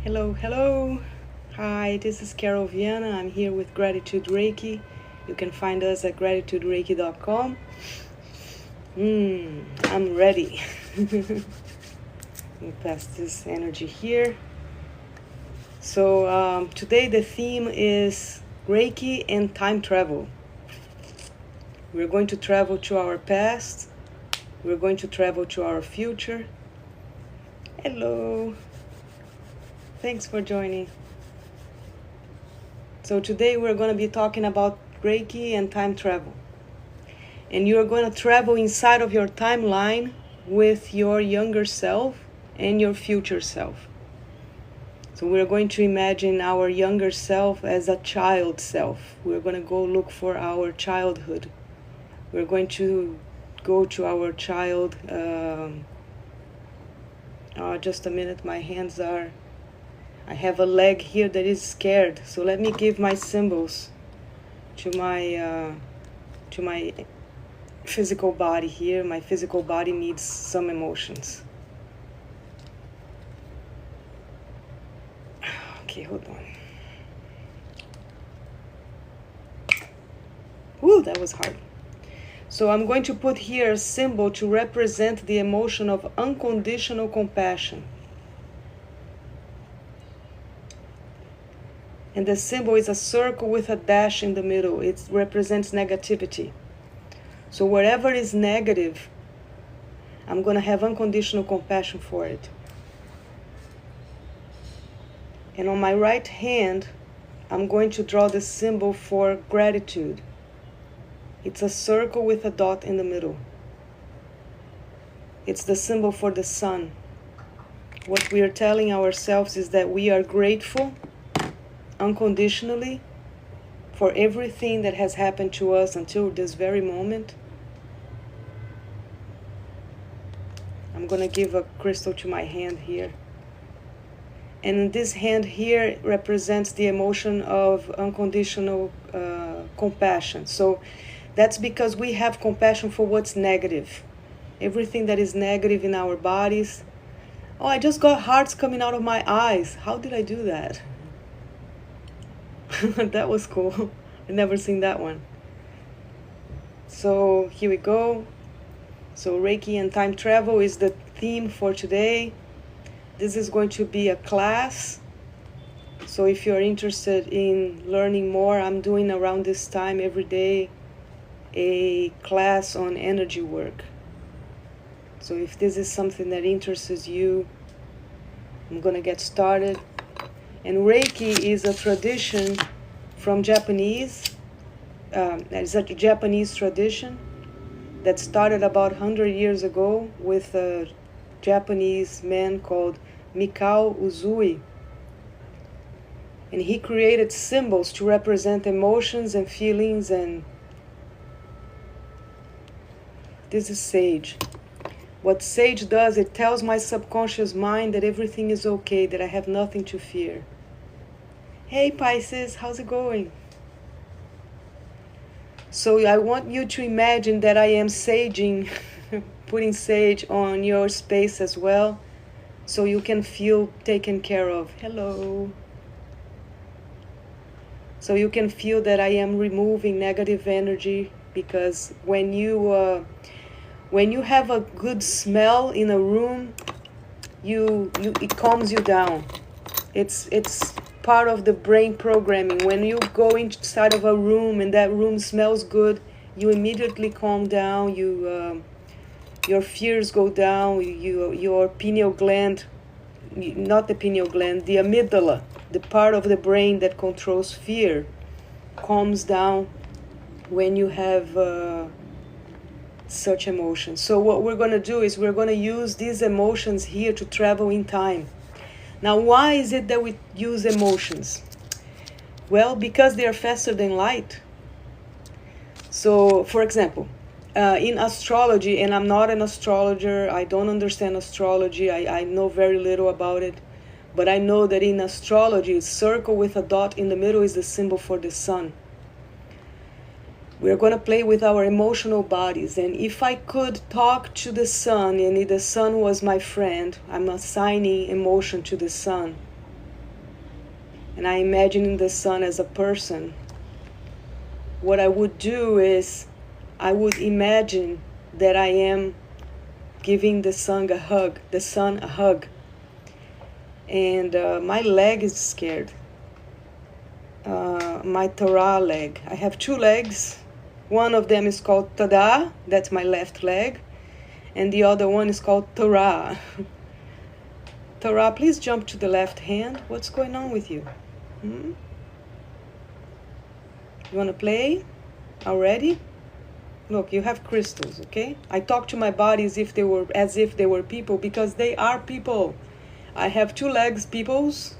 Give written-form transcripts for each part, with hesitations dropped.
Hello, hello. Hi, this is Carol Viana. I'm here with Gratitude Reiki. You can find us at gratitudereiki.com. I'm ready. Let me pass this energy here. So today the theme is Reiki and Time Travel. We're going to travel to our past. We're going to travel to our future. Hello. Thanks for joining. So today we're going to be talking about Reiki and time travel. And you're going to travel inside of your timeline with your younger self and your future self. So we're going to imagine our younger self as a child self. We're going to go look for our childhood. We're going to go to our child. Just a minute, my hands are... I have a leg here that is scared, so let me give my symbols to my physical body here. My physical body needs some emotions. Okay, hold on. Ooh, that was hard. So I'm going to put here a symbol to represent the emotion of unconditional compassion. And the symbol is a circle with a dash in the middle. It represents negativity. So wherever is negative, I'm going to have unconditional compassion for it. And on my right hand, I'm going to draw the symbol for gratitude. It's a circle with a dot in the middle. It's the symbol for the sun. What we are telling ourselves is that we are grateful unconditionally for everything that has happened to us until this very moment. I'm going to give a crystal to my hand here. And this hand here represents the emotion of unconditional compassion. So that's because we have compassion for what's negative. Everything that is negative in our bodies. Oh, I just got hearts coming out of my eyes. How did I do that? That was cool. I've never seen that one. So here we go. So Reiki and time travel is the theme for today. This is going to be a class. So if you're interested in learning more, I'm doing around this time every day a class on energy work. So if this is something that interests you, I'm going to get started. And Reiki is a tradition from Japanese. It's a Japanese tradition that started about 100 years ago with a Japanese man called Mikao Uzui. And he created symbols to represent emotions and feelings. And this is sage. What sage does, it tells my subconscious mind that everything is okay, that I have nothing to fear. Hey Pisces, how's it going? So I want you to imagine that I am saging, putting sage on your space as well, so you can feel taken care of. Hello. So you can feel that I am removing negative energy, because when you have a good smell in a room, it calms you down. It's part of the brain programming. When you go inside of a room and that room smells good, you immediately calm down. Your fears go down. Your pineal gland, not the pineal gland, the amygdala, the part of the brain that controls fear, calms down when you have such emotions. So what we're going to do is we're going to use these emotions here to travel in time. Now, why is it that we use emotions? Well, because they are faster than light. So, for example, in astrology, and I'm not an astrologer, I don't understand astrology, I know very little about it, but I know that in astrology, a circle with a dot in the middle is the symbol for the sun. We're going to play with our emotional bodies. And if I could talk to the sun, and if the sun was my friend, I'm assigning emotion to the sun. and I imagine the sun as a person, what I would do is I would imagine that I am giving the sun a hug, and my leg is scared. My Torah leg. I have two legs. One of them is called Tada, that's my left leg, and the other one is called Torah. Torah, please jump to the left hand. What's going on with you? You want to play already? Look, you have crystals, okay? I talk to my body as if they were people, because they are people. I have two legs, peoples.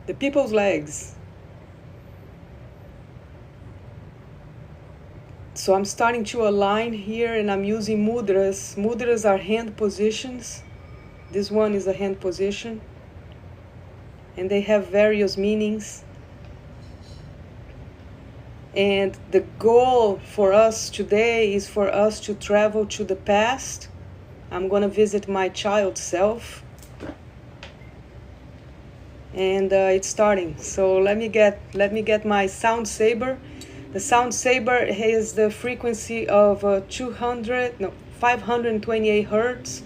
The people's legs. So I'm starting to align here, and I'm using mudras. Mudras are hand positions. This one is a hand position, and they have various meanings. And the goal for us today is for us to travel to the past. I'm going to visit my child self, and it's starting. So let me get my sound saber. The sound saber has the frequency of 528 hertz,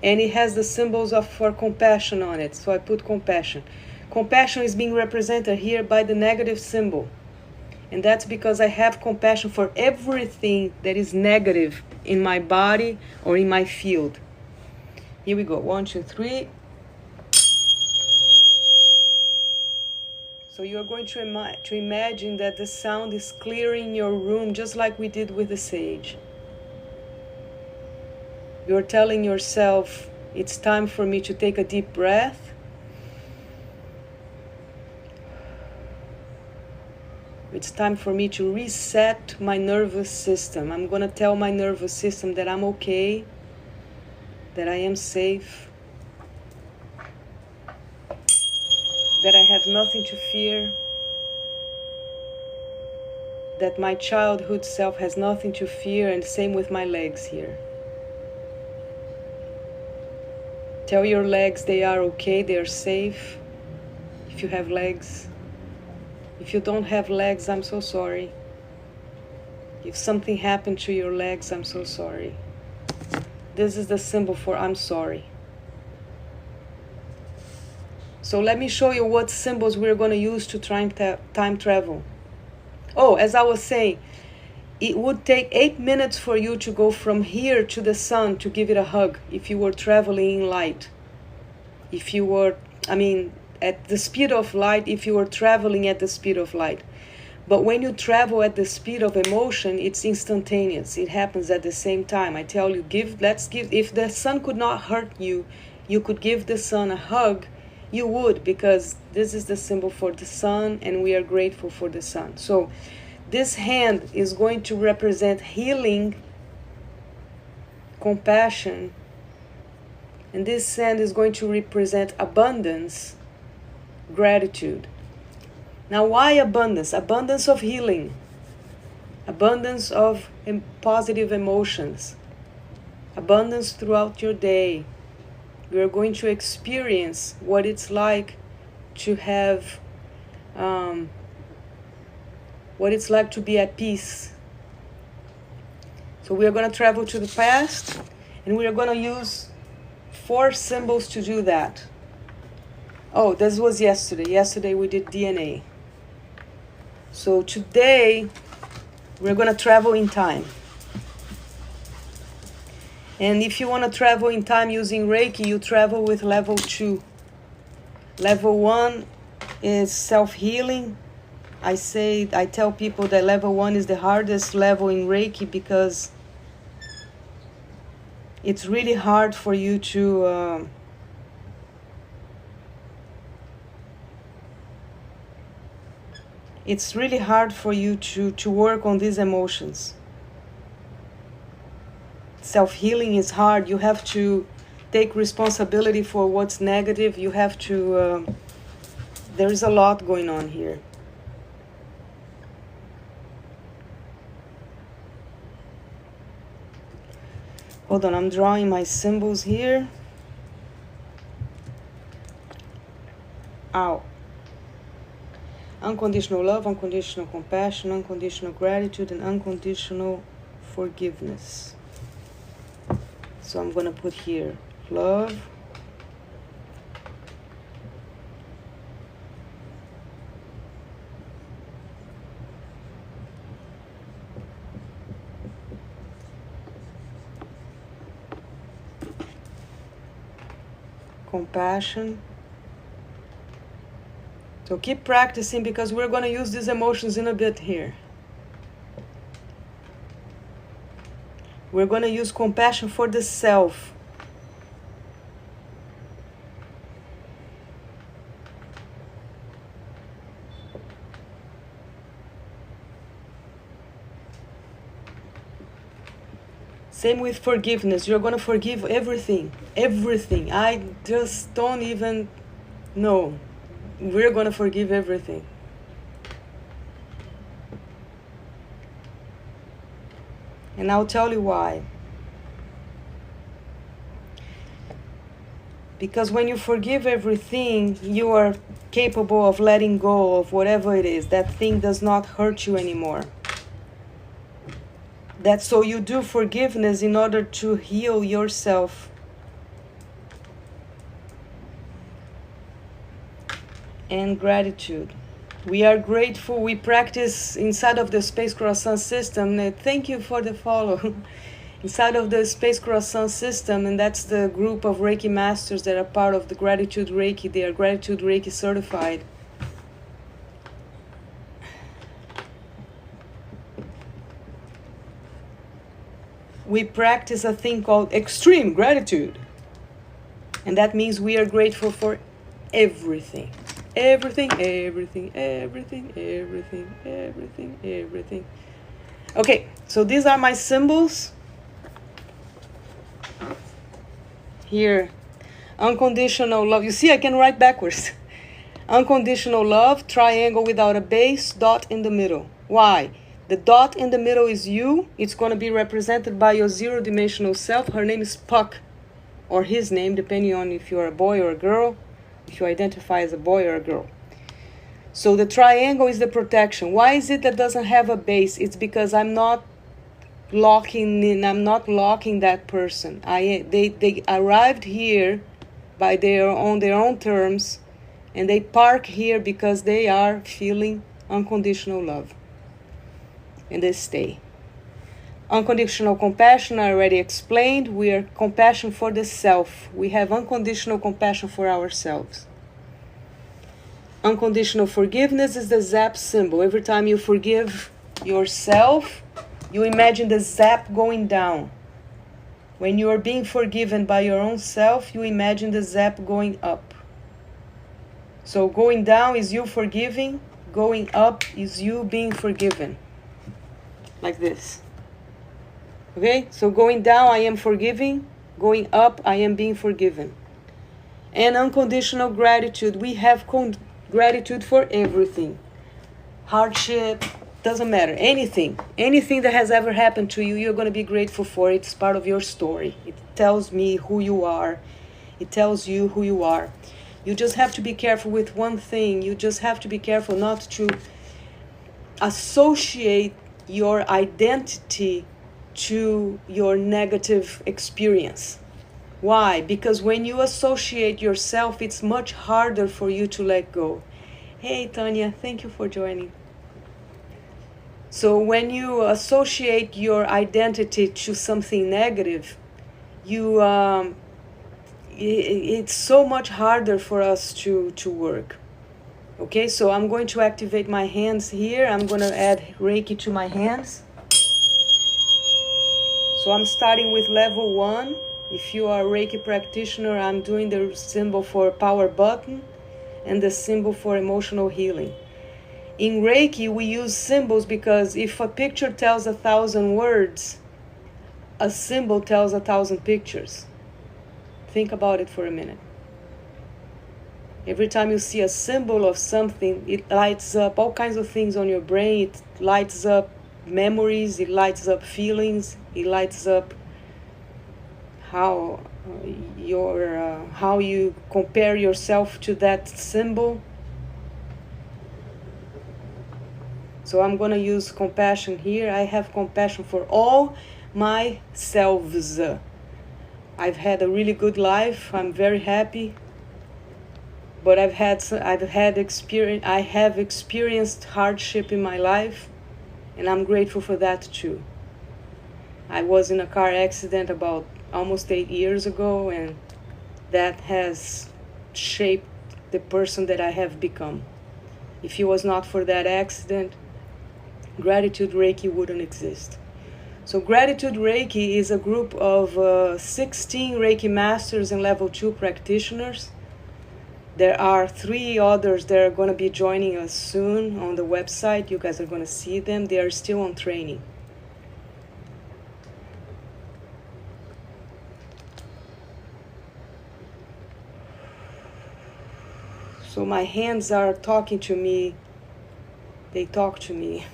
and it has the symbols for compassion on it. So I put compassion. Compassion is being represented here by the negative symbol, and that's because I have compassion for everything that is negative in my body or in my field. Here we go. 1, 2, 3. So you're going to imagine that the sound is clearing your room, just like we did with the sage. You're telling yourself, it's time for me to take a deep breath. It's time for me to reset my nervous system. I'm going to tell my nervous system that I'm okay, that I am safe, that I have nothing to fear, that my childhood self has nothing to fear, and same with my legs here. Tell your legs they are okay, they are safe, if you have legs. If you don't have legs, I'm so sorry. If something happened to your legs, I'm so sorry. This is the symbol for I'm sorry. So let me show you what symbols we're going to use to time travel. Oh, as I was saying, it would take 8 minutes for you to go from here to the sun to give it a hug if you were traveling in light. If you were, at the speed of light, if you were traveling at the speed of light. But when you travel at the speed of emotion, it's instantaneous. It happens at the same time. I tell you, if the sun could not hurt you, you could give the sun a hug. You would, because this is the symbol for the sun, and we are grateful for the sun. So this hand is going to represent healing, compassion, and this hand is going to represent abundance, gratitude. Now, why abundance? Abundance of healing, abundance of positive emotions, abundance throughout your day. We are going to experience what it's like to have, what it's like to be at peace. So we are going to travel to the past, and we are going to use 4 symbols to do that. Oh, this was yesterday. Yesterday we did DNA. So today we're going to travel in time. And if you want to travel in time using Reiki, you travel with level 2. Level 1 is self-healing. I tell people that level 1 is the hardest level in Reiki, because it's really hard for you to work on these emotions. Self-healing is hard. You have to take responsibility for what's negative. You have to, there is a lot going on here. Hold on, I'm drawing my symbols here. Ow. unconditional love, unconditional compassion, unconditional gratitude, and unconditional forgiveness. So I'm going to put here love, compassion. So keep practicing, because we're going to use these emotions in a bit here. We're going to use compassion for the self. Same with forgiveness. You're going to forgive everything. Everything. I just don't even know. We're going to forgive everything. And I'll tell you why. Because when you forgive everything, you are capable of letting go of whatever it is. That thing does not hurt you anymore. So you do forgiveness in order to heal yourself. And gratitude. We are grateful. We practice inside of the Space Croissant system. Thank you for the follow. Inside of the Space Croissant system, and that's the group of Reiki Masters that are part of the Gratitude Reiki. They are Gratitude Reiki certified. We practice a thing called extreme gratitude. And that means we are grateful for everything. Everything, everything, everything, everything, everything, everything. Okay, so these are my symbols. Here, unconditional love. You see, I can write backwards. Unconditional love, triangle without a base, dot in the middle. Why? The dot in the middle is you. It's going to be represented by your zero-dimensional self. Her name is Puck, or his name, depending on if you're a boy or a girl, if you identify as a boy or a girl. So the triangle is the protection. Why is it that doesn't have a base? It's because I'm not locking in. I'm not locking that person. They arrived here on their own terms, and they park here because they are feeling unconditional love. And they stay. Unconditional compassion, I already explained. We are compassion for the self. We have unconditional compassion for ourselves. Unconditional forgiveness is the zap symbol. Every time you forgive yourself, you imagine the zap going down. When you are being forgiven by your own self, you imagine the zap going up. So going down is you forgiving. Going up is you being forgiven. Like this. Okay, so going down, I am forgiving. Going up, I am being forgiven. And unconditional gratitude. We have gratitude for everything. Hardship, doesn't matter. Anything that has ever happened to you, you're going to be grateful for it. It's part of your story. It tells me who you are. It tells you who you are. You just have to be careful with one thing. You just have to be careful not to associate your identity to your negative experience. Why? Because when you associate yourself, it's much harder for you to let go. Hey, Tanya, thank you for joining. So when you associate your identity to something negative, it's so much harder for us to work. Okay, so I'm going to activate my hands here. I'm going to add Reiki to my hands. So I'm starting with level 1. If you are a Reiki practitioner, I'm doing the symbol for power button and the symbol for emotional healing. In Reiki, we use symbols because if a picture tells 1,000 words, a symbol tells 1,000 pictures. Think about it for a minute. Every time you see a symbol of something, it lights up all kinds of things on your brain. It lights up memories, it lights up feelings, it lights up how you compare yourself to that symbol. So I'm going to use compassion here. I have compassion for all my selves. I've had a really good life. I'm very happy. But I have experienced hardship in my life, and I'm grateful for that too. I was in a car accident about almost 8 years ago, and that has shaped the person that I have become. If it was not for that accident, Gratitude Reiki wouldn't exist. So Gratitude Reiki is a group of 16 Reiki Masters and Level 2 practitioners. There are 3 others that are going to be joining us soon on the website. You guys are going to see them. They are still on training. So my hands are talking to me. They talk to me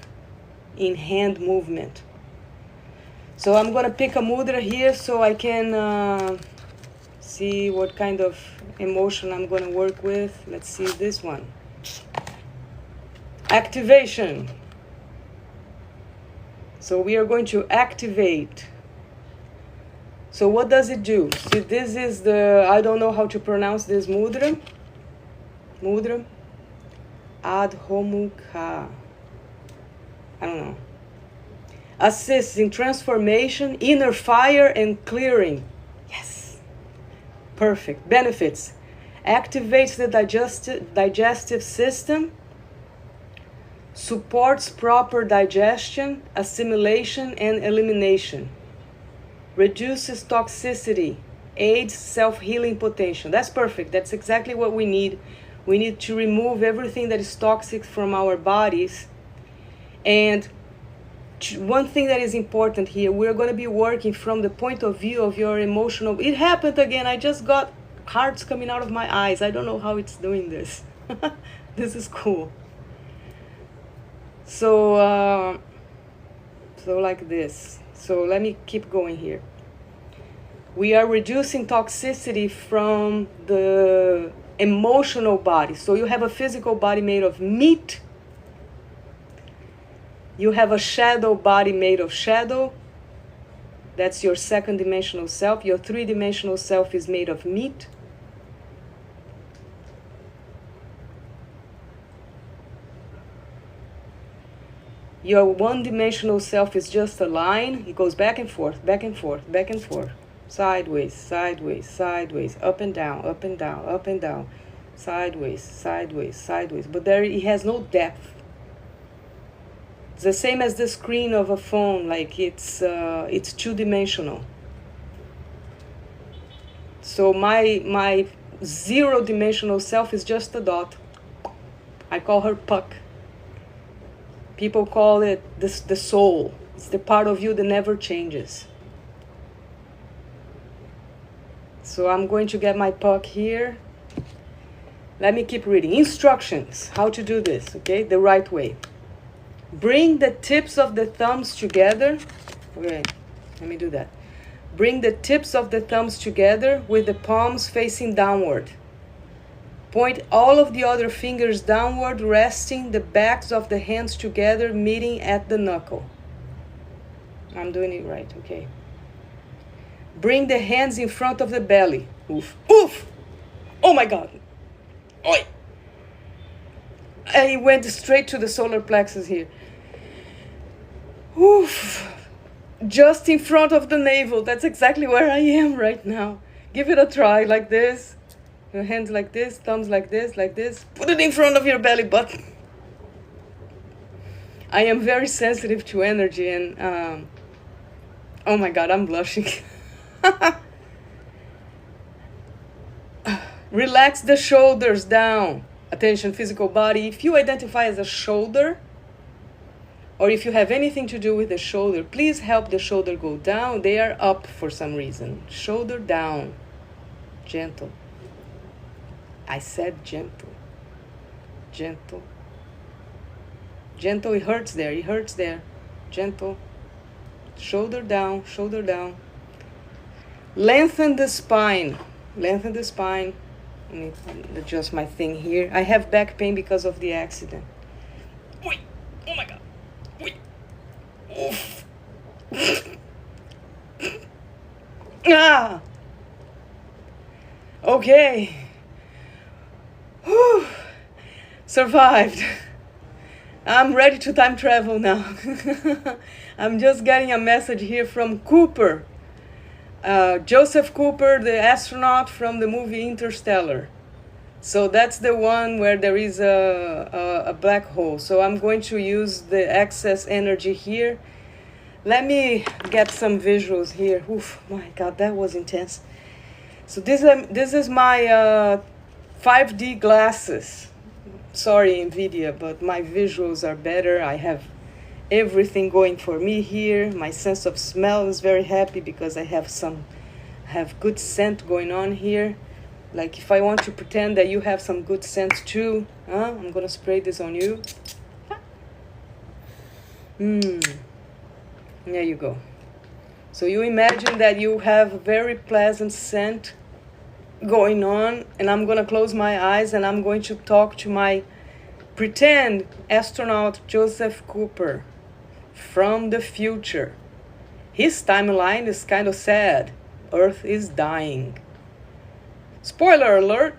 in hand movement. So I'm going to pick a mudra here so I can see what kind of emotion I'm going to work with. Let's see this one. Activation. So we are going to activate. So what does it do? See, this is the, I don't know how to pronounce this mudra. Mudra. Adhomukha. I don't know. Assists in transformation, inner fire, and clearing. Yes. Perfect. Benefits. Activates the digestive system. Supports proper digestion, assimilation, and elimination. Reduces toxicity. Aids self-healing potential. That's perfect. That's exactly what we need. We need to remove everything that is toxic from our bodies. And one thing that is important here, we're going to be working from the point of view of your emotional. It happened again. I just got hearts coming out of my eyes. I don't know how it's doing this. This is cool. So like this. So let me keep going here. We are reducing toxicity from the emotional body. So you have a physical body made of meat. You have a shadow body made of shadow. That's your second dimensional self. Your three-dimensional self is made of meat. Your one-dimensional self is just a line. It goes back and forth, back and forth, back and forth. Sideways, sideways, sideways, up and down, up and down, up and down. Sideways, sideways, sideways. But there it has no depth. It's the same as the screen of a phone, like it's two-dimensional. So my zero-dimensional self is just a dot. I call her Puck. People call it the soul. It's the part of you that never changes. So I'm going to get my Puck here. Let me keep reading. Instructions, how to do this, okay? The right way. Bring the tips of the thumbs together. Okay, let me do that. Bring the tips of the thumbs together with the palms facing downward. Point all of the other fingers downward, resting the backs of the hands together, meeting at the knuckle. I'm doing it right, okay. Bring the hands in front of the belly. Oof, oof! Oh my God! Oi! I went straight to the solar plexus here. Oof! Just in front of the navel. That's exactly where I am right now. Give it a try, like this. Your hands like this, thumbs like this, like this. Put it in front of your belly button. I am very sensitive to energy and, oh my God, I'm blushing. Relax the shoulders down. Attention, physical body. If you identify as a shoulder, or if you have anything to do with the shoulder, please help the shoulder go down. They are up for some reason. Shoulder down. Gentle. I said gentle. Gentle. Gentle, it hurts there, it hurts there. Gentle. Shoulder down, shoulder down. Lengthen the spine. Lengthen the spine. Let me adjust my thing here. I have back pain because of the accident. Oi! Oh my God. Ah! Okay. Whew. Survived. I'm ready to time travel now. I'm just getting a message here from Cooper. Joseph Cooper, the astronaut from the movie Interstellar. So that's the one where there is a black hole. So I'm going to use the excess energy here. Let me get some visuals here. Oof, my God, that was intense. So this is my 5D glasses. Sorry, NVIDIA, but my visuals are better. I have everything going for me here. My sense of smell is very happy because I have good scent going on here. Like if I want to pretend that you have some good scent too, I'm gonna spray this on you. There you go. So you imagine that you have a very pleasant scent going on, and I'm gonna close my eyes and I'm going to talk to my pretend astronaut Joseph Cooper from the future. His timeline is kind of sad. Earth is dying. Spoiler alert.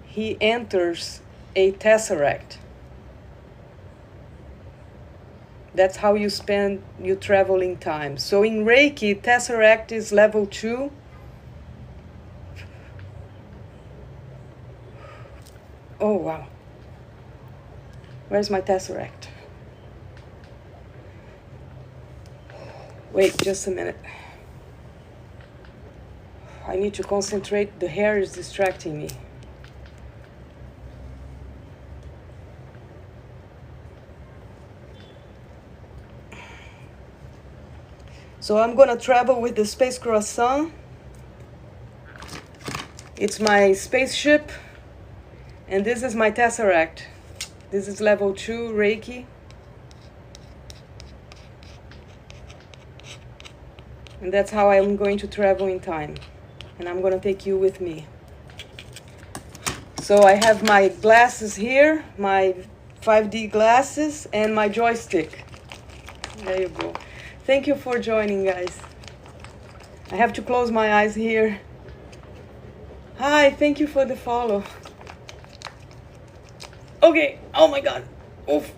He enters a tesseract. That's how you travel in time. So in Reiki, tesseract is level 2. Oh, wow. Where's my tesseract? Wait, just a minute. I need to concentrate. The hair is distracting me. So I'm gonna travel with the Space Croissant. It's my spaceship. And this is my tesseract. This is level 2 Reiki. And that's how I'm going to travel in time. And I'm gonna take you with me. So I have my glasses here, my 5D glasses, and my joystick. There you go. Thank you for joining, guys. I have to close my eyes here. Hi, thank you for the follow. Okay, oh my God. Oof.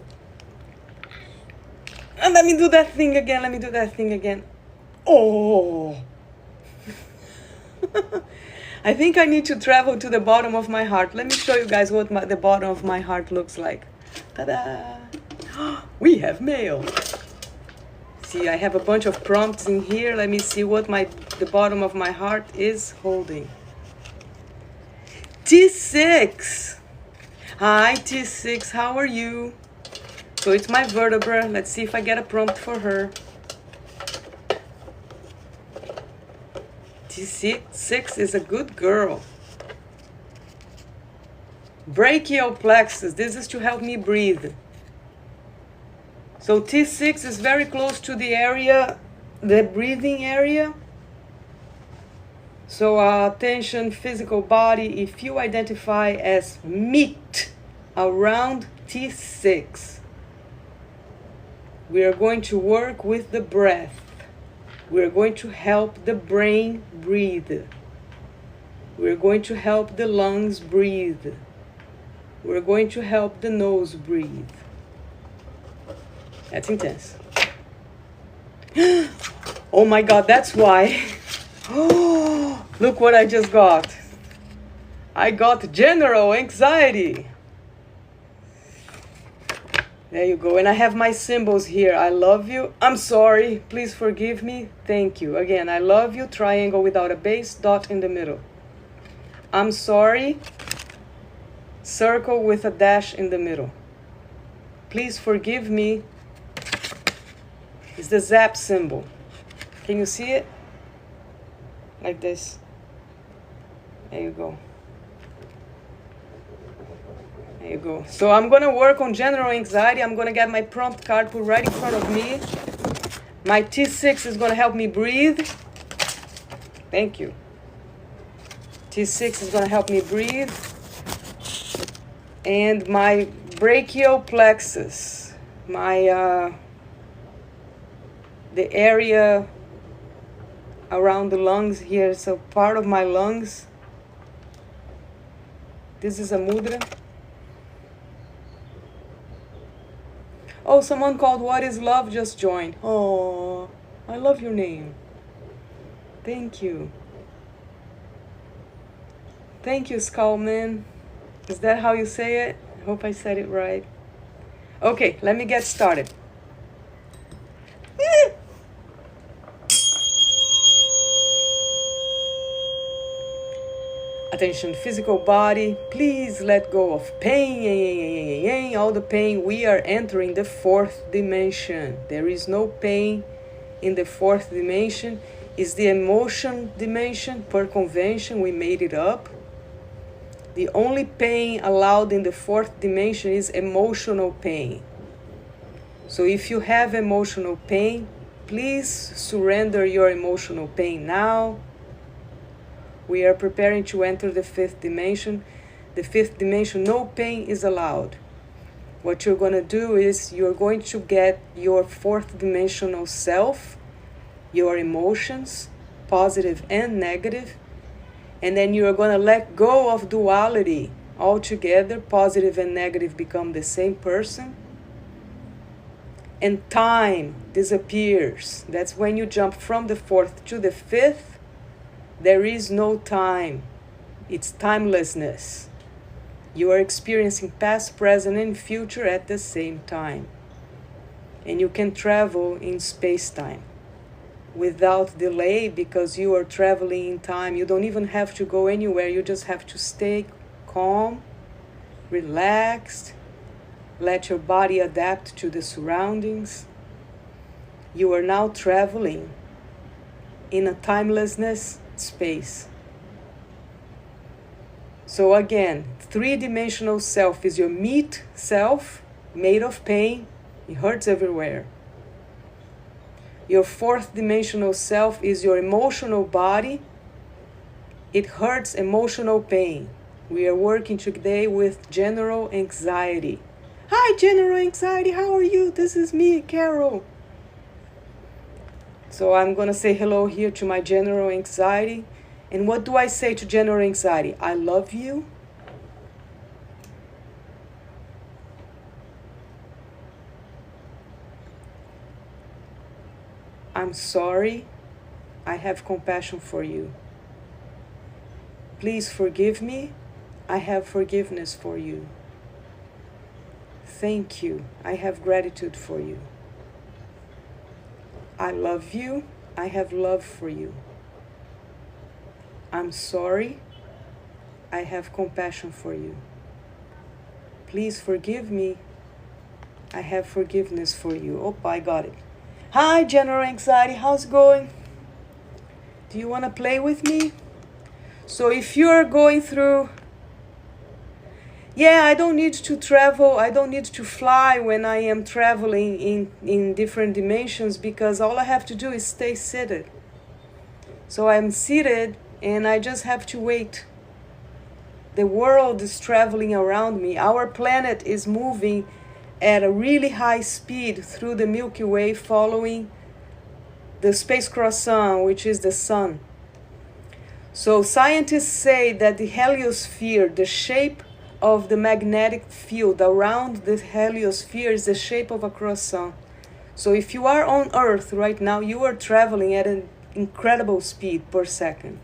And let me do that thing again. Oh. I think I need to travel to the bottom of my heart. Let me show you guys what the bottom of my heart looks like. Ta-da! We have mail. See, I have a bunch of prompts in here. Let me see what the bottom of my heart is holding. T6. Hi, T6. How are you? So it's my vertebra. Let's see if I get a prompt for her. T6 is a good girl. Brachial plexus. This is to help me breathe. So T6 is very close to the area, the breathing area. So attention, physical body, if you identify as meat around T6, we are going to work with the breath. We're going to help the brain breathe. We're going to help the lungs breathe. We're going to help the nose breathe. That's intense. Oh my God, that's why. Oh, look what I just got. I got general anxiety. There you go. And I have my symbols here. I love you. I'm sorry. Please forgive me. Thank you. Again, I love you. Triangle without a base. Dot in the middle. I'm sorry. Circle with a dash in the middle. Please forgive me. It's the zap symbol. Can you see it? Like this. There you go. There you go. So I'm going to work on general anxiety. I'm going to get my prompt card put right in front of me. My T6 is going to help me breathe. Thank you. T6 is going to help me breathe. And my brachial plexus. my the area around the lungs here, so part of my lungs. This is a mudra. Oh, someone called What is Love just joined. Oh, I love your name. Thank you. Thank you, Skullman. Is that how you say it? I hope I said it right. Okay, let me get started. Attention, physical body, please let go of pain, all the pain. We are entering the fourth dimension. There is no pain in the fourth dimension. It's the emotion dimension. Per convention, we made it up. The only pain allowed in the fourth dimension is emotional pain. So if you have emotional pain, please surrender your emotional pain now. We are preparing to enter the fifth dimension. The fifth dimension, no pain is allowed. What you're going to do is you're going to get your fourth dimensional self, your emotions, positive and negative, and then you're going to let go of duality altogether. Positive and negative become the same person. And time disappears. That's when you jump from the fourth to the fifth. There is no time. It's timelessness. You are experiencing past, present, and future at the same time. And you can travel in space-time without delay because you are traveling in time. You don't even have to go anywhere. You just have to stay calm, relaxed, let your body adapt to the surroundings. You are now traveling in a timelessness space. So again, three-dimensional self is your meat self, made of pain. It hurts everywhere. Your fourth dimensional self is your emotional body. It hurts emotional pain. We are working today with general anxiety. Hi, general anxiety. How are you? This is me, Carol. So I'm going to say hello here to my general anxiety. And what do I say to general anxiety? I love you. I'm sorry. I have compassion for you. Please forgive me. I have forgiveness for you. Thank you. I have gratitude for you. I love you. I have love for you. I'm sorry. I have compassion for you. Please forgive me. I have forgiveness for you. Oh, I got it. Hi, general anxiety. How's it going? Do you want to play with me? So if you're going through, I don't need to travel. I don't need to fly when I am traveling in different dimensions because all I have to do is stay seated. So I'm seated and I just have to wait. The world is traveling around me. Our planet is moving at a really high speed through the Milky Way, following the space croissant, which is the sun. So scientists say that the heliosphere, the shape of the magnetic field around the heliosphere is the shape of a croissant. So if you are on Earth right now, you are traveling at an incredible speed per second.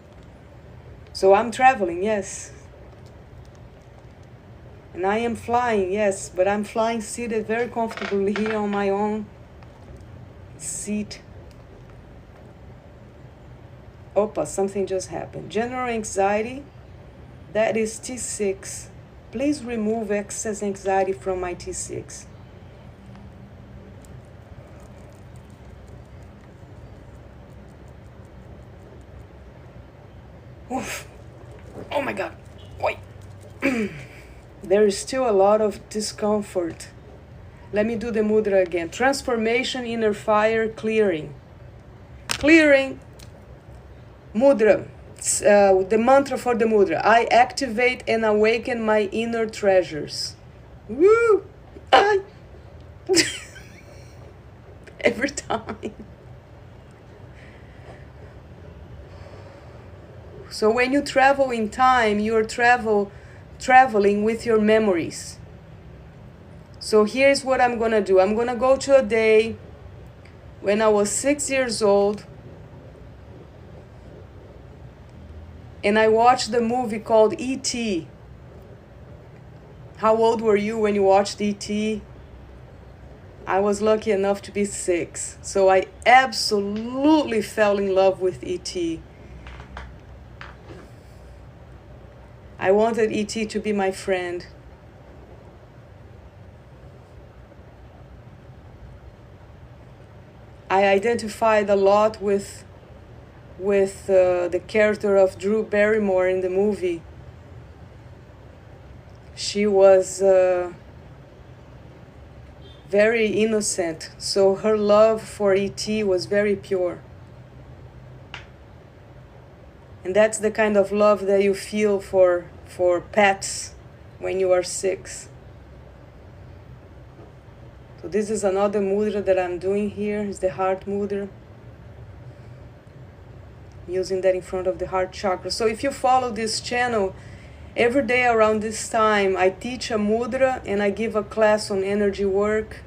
So I'm traveling, yes. And I am flying, yes, but I'm flying seated very comfortably here on my own seat. Opa, something just happened. General anxiety, that is T6. Please remove excess anxiety from my T6. Oof. Oh my God. Wait. There is still a lot of discomfort. Let me do the mudra again. Transformation, inner fire, clearing. Clearing. Mudra. The mantra for the mudra. I activate and awaken my inner treasures. Woo! time. So when you travel in time, you're traveling with your memories. So here's what I'm gonna do. I'm gonna go to a day when I was 6 years old, and I watched the movie called E.T. How old were you when you watched E.T.? I was lucky enough to be 6. So I absolutely fell in love with E.T. I wanted E.T. to be my friend. I identified a lot with the character of Drew Barrymore in the movie. She was very innocent, so her love for E.T. was very pure. And that's the kind of love that you feel for pets when you are 6. So this is another mudra that I'm doing here, is the heart mudra. Using that in front of the heart chakra. So if you follow this channel, every day around this time, I teach a mudra and I give a class on energy work.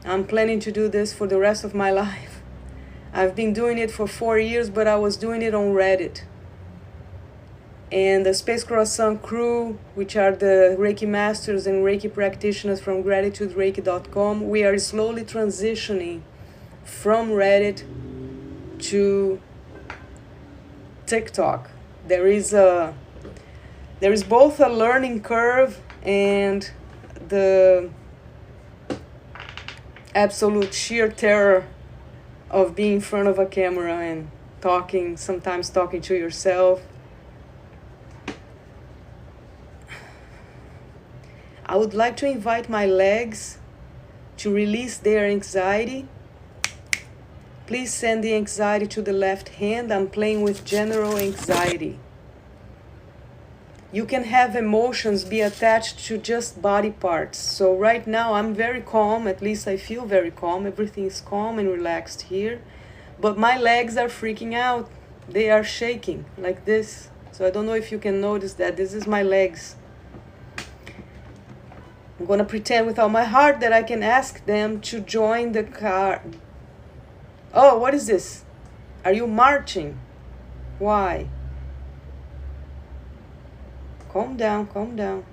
I'm planning to do this for the rest of my life. I've been doing it for 4 years, but I was doing it on Reddit. And the Space Croissant crew, which are the Reiki Masters and Reiki practitioners from GratitudeReiki.com, we are slowly transitioning from Reddit to TikTok. There is both a learning curve and the absolute sheer terror of being in front of a camera and sometimes talking to yourself. I would like to invite my legs to release their anxiety. Please send the anxiety to the left hand. I'm playing with general anxiety. You can have emotions be attached to just body parts. So right now I'm very calm, at least I feel very calm. Everything is calm and relaxed here. But my legs are freaking out. They are shaking like this. So I don't know if you can notice that. This is my legs. I'm going to pretend with all my heart that I can ask them to join the car. Oh, what is this? Are you marching? Why? Calm down, calm down.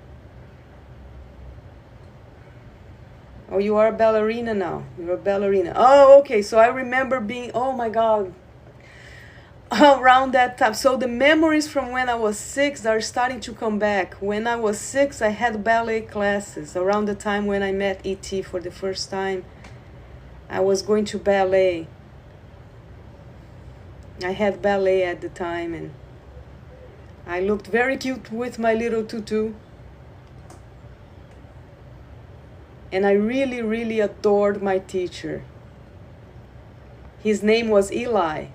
Oh, you are a ballerina now. You're a ballerina. Oh, okay. So I remember being, oh my God, around that time. So the memories from when I was 6 are starting to come back. When I was 6, I had ballet classes. Around the time when I met E.T. for the first time, I was going to ballet. I had ballet at the time, and I looked very cute with my little tutu. And I really, really adored my teacher. His name was Eli.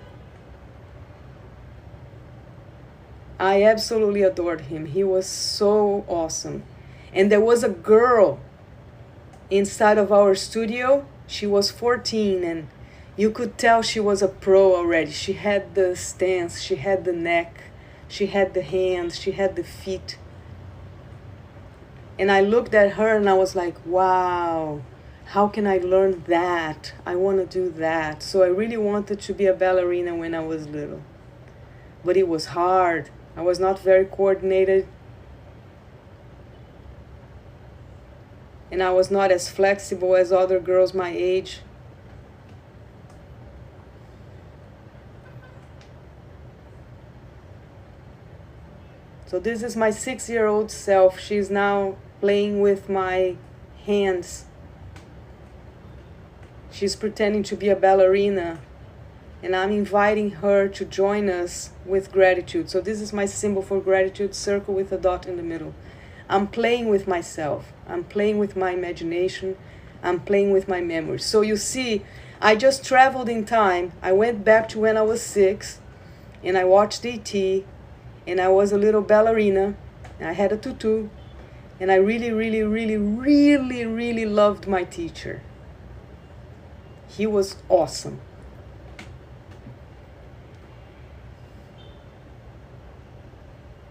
I absolutely adored him. He was so awesome. And there was a girl inside of our studio. She was 14 and you could tell she was a pro already. She had the stance, she had the neck, she had the hands, she had the feet. And I looked at her and I was like, wow, how can I learn that? I want to do that. So I really wanted to be a ballerina when I was little. But it was hard. I was not very coordinated. And I was not as flexible as other girls my age. So this is my 6-year-old self. She's now playing with my hands. She's pretending to be a ballerina. And I'm inviting her to join us with gratitude. So this is my symbol for gratitude, circle with a dot in the middle. I'm playing with myself. I'm playing with my imagination. I'm playing with my memories. So you see, I just traveled in time. I went back to when I was 6 and I watched E.T. and I was a little ballerina. And I had a tutu. And I really, really, really, really, really loved my teacher. He was awesome.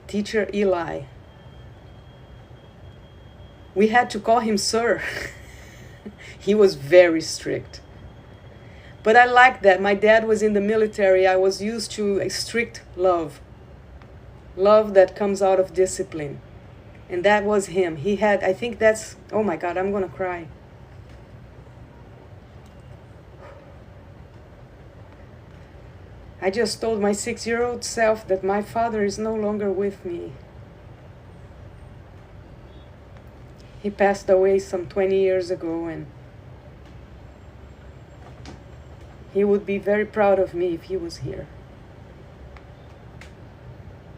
Teacher Eli. We had to call him sir. He was very strict. But I liked that. My dad was in the military. I was used to a strict love. Love that comes out of discipline. And that was him. He had, I think that's, oh my God, I'm going to cry. I just told my 6-year-old self that my father is no longer with me. He passed away some 20 years ago, and he would be very proud of me if he was here.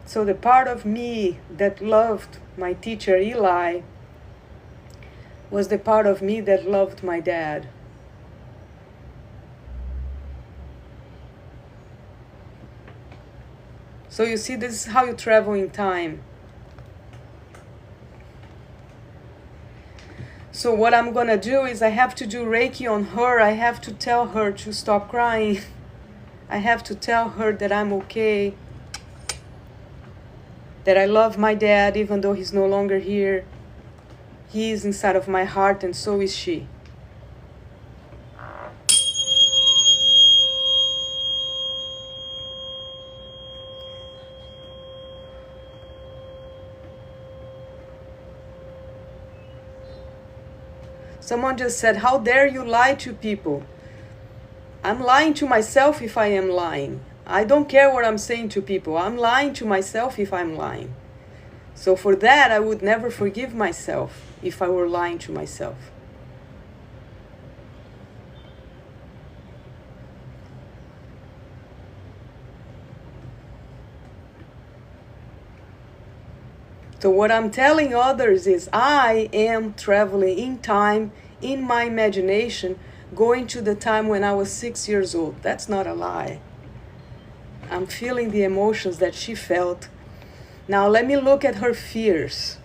So the part of me that loved my teacher Eli was the part of me that loved my dad. So you see, this is how you travel in time. So what I'm gonna do is I have to do Reiki on her. I have to tell her to stop crying. I have to tell her that I'm okay. That I love my dad even though he's no longer here. He is inside of my heart, and so is she. Someone just said, how dare you lie to people? I'm lying to myself if I am lying. I don't care what I'm saying to people. I'm lying to myself if I'm lying. So for that, I would never forgive myself if I were lying to myself. So what I'm telling others is I am traveling in time, in my imagination, going to the time when I was 6 years old. That's not a lie. I'm feeling the emotions that she felt. Now let me look at her fears.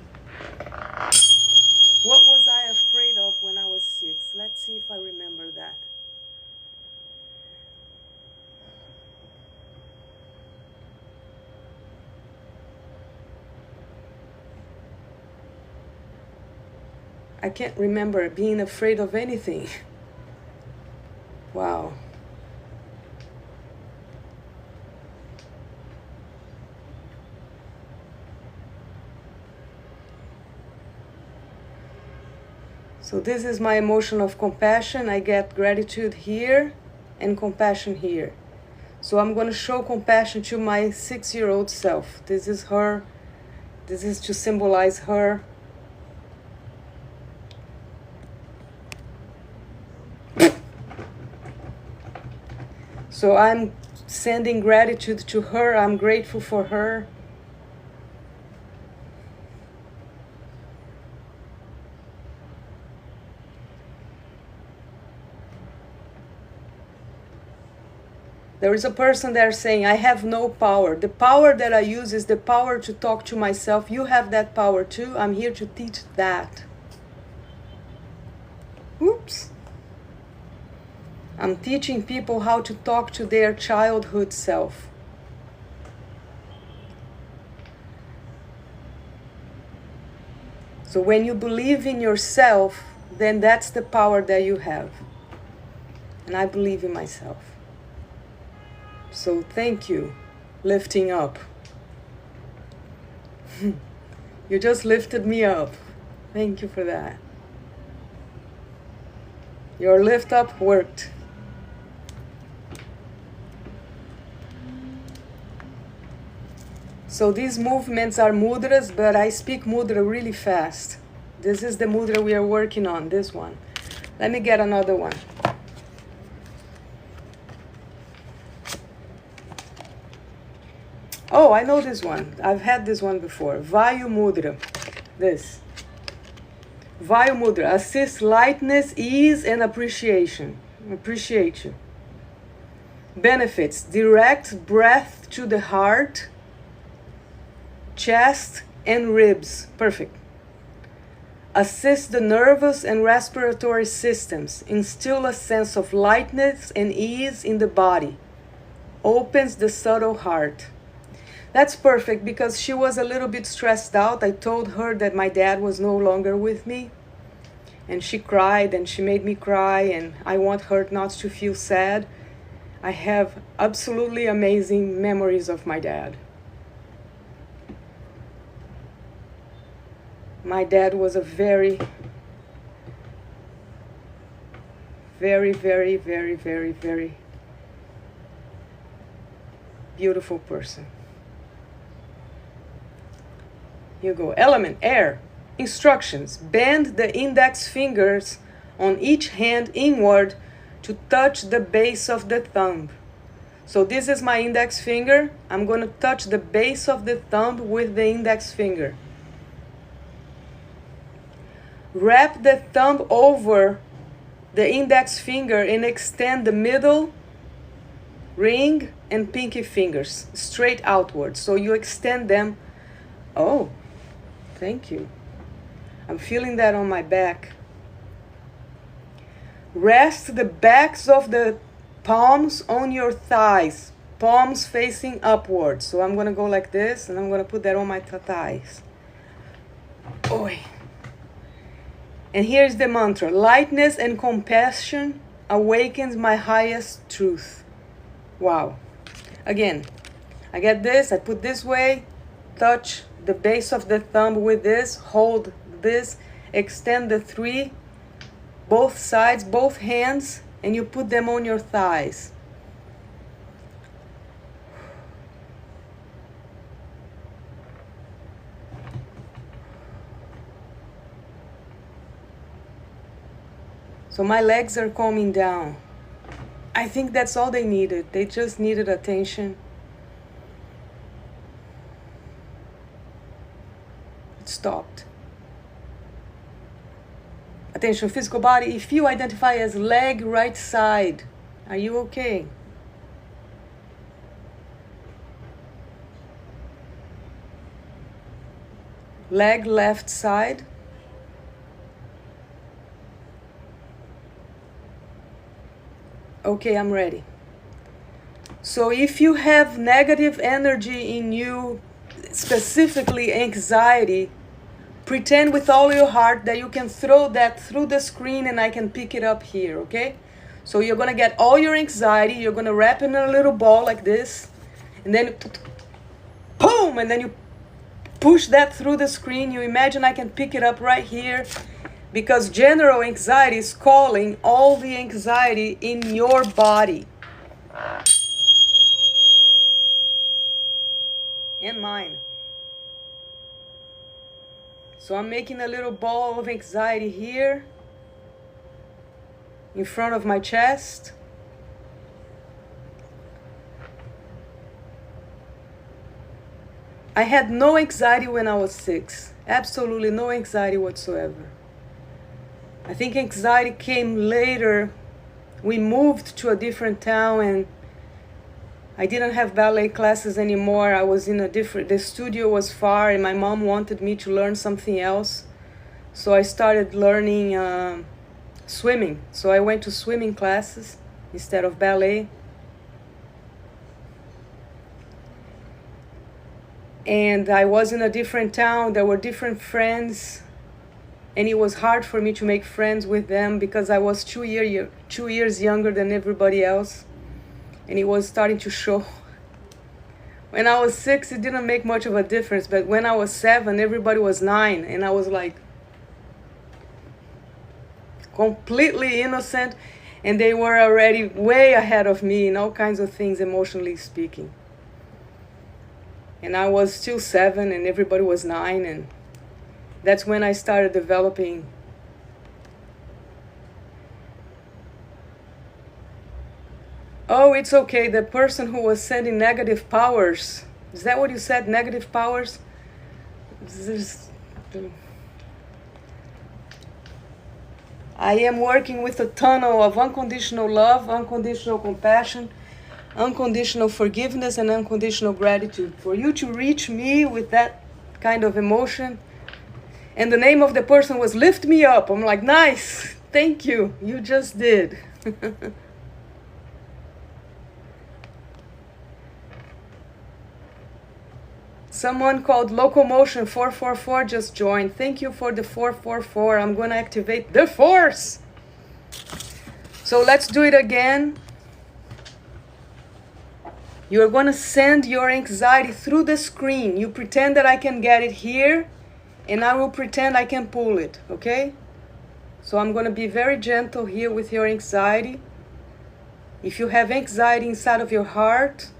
What was I afraid of when I was 6? Let's see if I remember that. I can't remember being afraid of anything. Wow. So this is my emotion of compassion. I get gratitude here and compassion here. So I'm going to show compassion to my 6-year-old self. This is her. This is to symbolize her. So I'm sending gratitude to her. I'm grateful for her. There is a person there saying, I have no power. The power that I use is the power to talk to myself. You have that power too. I'm here to teach that. Oops. I'm teaching people how to talk to their childhood self. So when you believe in yourself, then that's the power that you have. And I believe in myself. So thank you, lifting up. You just lifted me up. Thank you for that. Your lift up worked. So these movements are mudras, but I speak mudra really fast. This is the mudra we are working on, this one. Let me get another one. Oh, I know this one. I've had this one before. Vayu Mudra. This. Vayu Mudra. Assists lightness, ease, and appreciation. Appreciation. Benefits. Direct breath to the heart, chest, and ribs. Perfect. Assist the nervous and respiratory systems. Instill a sense of lightness and ease in the body. Opens the subtle heart. That's perfect because she was a little bit stressed out. I told her that my dad was no longer with me. And she cried and she made me cry, and I want her not to feel sad. I have absolutely amazing memories of my dad. My dad was a very, very, very, very, very, very beautiful person. Here you go. Element, air. Instructions. Bend the index fingers on each hand inward to touch the base of the thumb. So this is my index finger. I'm going to touch the base of the thumb with the index finger. Wrap the thumb over the index finger and extend the middle, ring, and pinky fingers straight outwards. So you extend them. Oh, thank you. I'm feeling that on my back. Rest the backs of the palms on your thighs, palms facing upwards. So I'm going to go like this, and I'm going to put that on my thighs. Oi. And here's the mantra. Lightness and compassion awakens my highest truth. Wow. Again, I get this, I put this way, touch the base of the thumb with this, hold this, extend the three, both sides, both hands, and you put them on your thighs. So my legs are calming down. I think that's all they needed. They just needed attention. It stopped. Attention, physical body. If you identify as leg right side, are you okay? Leg left side. Okay, I'm ready. So if you have negative energy in you, specifically anxiety, pretend with all your heart that you can throw that through the screen and I can pick it up here, okay? So you're going to get all your anxiety, you're going to wrap it in a little ball like this, and then boom, and then you push that through the screen. You imagine I can pick it up right here, because general anxiety is calling all the anxiety in your body. And mine. So I'm making a little ball of anxiety here in front of my chest. I had no anxiety when I was 6. Absolutely no anxiety whatsoever. I think anxiety came later. We moved to a different town and I didn't have ballet classes anymore. I was in a different, the studio was far and my mom wanted me to learn something else. So I started learning swimming. So I went to swimming classes instead of ballet. And I was in a different town. There were different friends. And it was hard for me to make friends with them because I was 2 years younger than everybody else. And it was starting to show. When I was 6, it didn't make much of a difference. But when I was 7, everybody was 9. And I was like completely innocent. And they were already way ahead of me in all kinds of things, emotionally speaking. And I was still 7 and everybody was 9. And that's when I started developing oh, it's okay. The person who was sending negative powers. Is that what you said? Negative powers? I am working with a tunnel of unconditional love, unconditional compassion, unconditional forgiveness, and unconditional gratitude. For you to reach me with that kind of emotion. And the name of the person was Lift Me Up. I'm like, nice, thank you, you just did. Someone called Locomotion 444 just joined. Thank you for the 444. I'm going to activate the force. So let's do it again. You're going to send your anxiety through the screen. You pretend that I can get it here, and I will pretend I can pull it, okay? So I'm going to be very gentle here with your anxiety. If you have anxiety inside of your heart,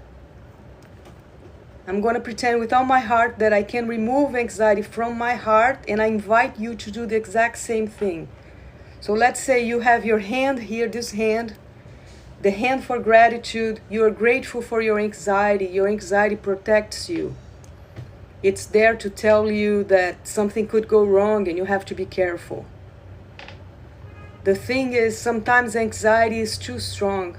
I'm going to pretend with all my heart that I can remove anxiety from my heart, and I invite you to do the exact same thing. So let's say you have your hand here, this hand, the hand for gratitude. You are grateful for your anxiety. Your anxiety protects you. It's there to tell you that something could go wrong and you have to be careful. The thing is, sometimes anxiety is too strong.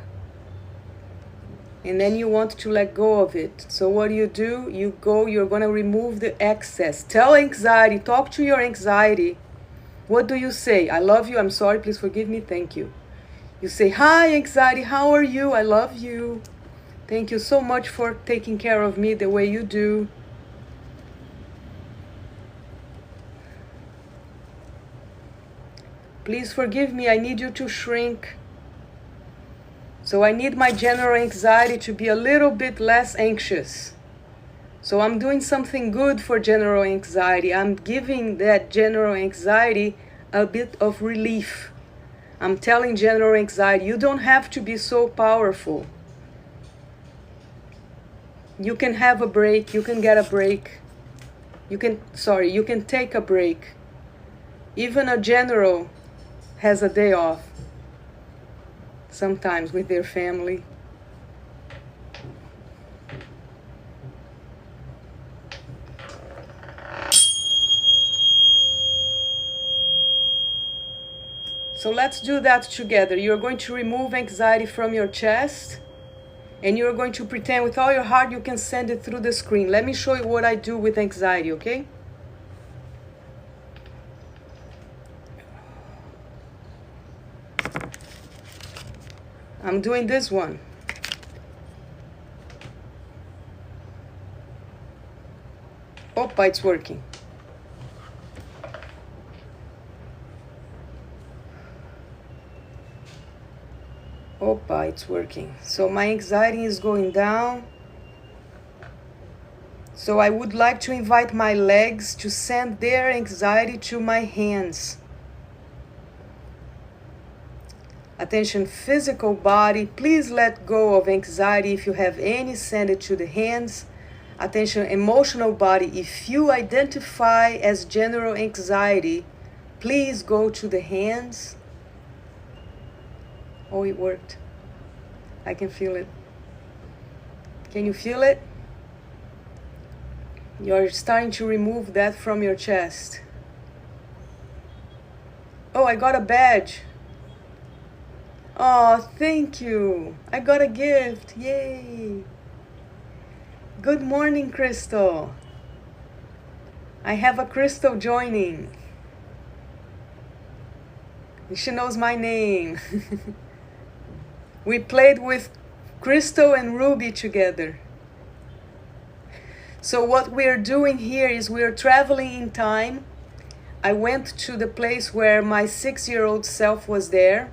And then you want to let go of it. So what do? You're going to remove the excess. Tell anxiety, talk to your anxiety. What do you say? I love you, I'm sorry, please forgive me, thank you. You say, hi anxiety, how are you? I love you. Thank you so much for taking care of me the way you do. Please forgive me, I need you to shrink. So I need my general anxiety to be a little bit less anxious. So I'm doing something good for general anxiety. I'm giving that general anxiety a bit of relief. I'm telling general anxiety, you don't have to be so powerful. You can have a break, you can get a break. You can take a break. Even a general has a day off. Sometimes with their family. So let's do that together. You're going to remove anxiety from your chest, and you're going to pretend with all your heart you can send it through the screen. Let me show you what I do with anxiety, okay? I'm doing this one. Opa, it's working. Opa, it's working. So my anxiety is going down. So I would like to invite my legs to send their anxiety to my hands. Attention, physical body, please let go of anxiety. If you have any, send it to the hands. Attention, emotional body, if you identify as general anxiety, please go to the hands. Oh, it worked. I can feel it. Can you feel it? You're starting to remove that from your chest. Oh, I got a badge. Oh, thank you. I got a gift. Yay. Good morning, Crystal. I have a Crystal joining. She knows my name. We played with Crystal and Ruby together. So what we're doing here is we're traveling in time. I went to the place where my 6-year-old self was there.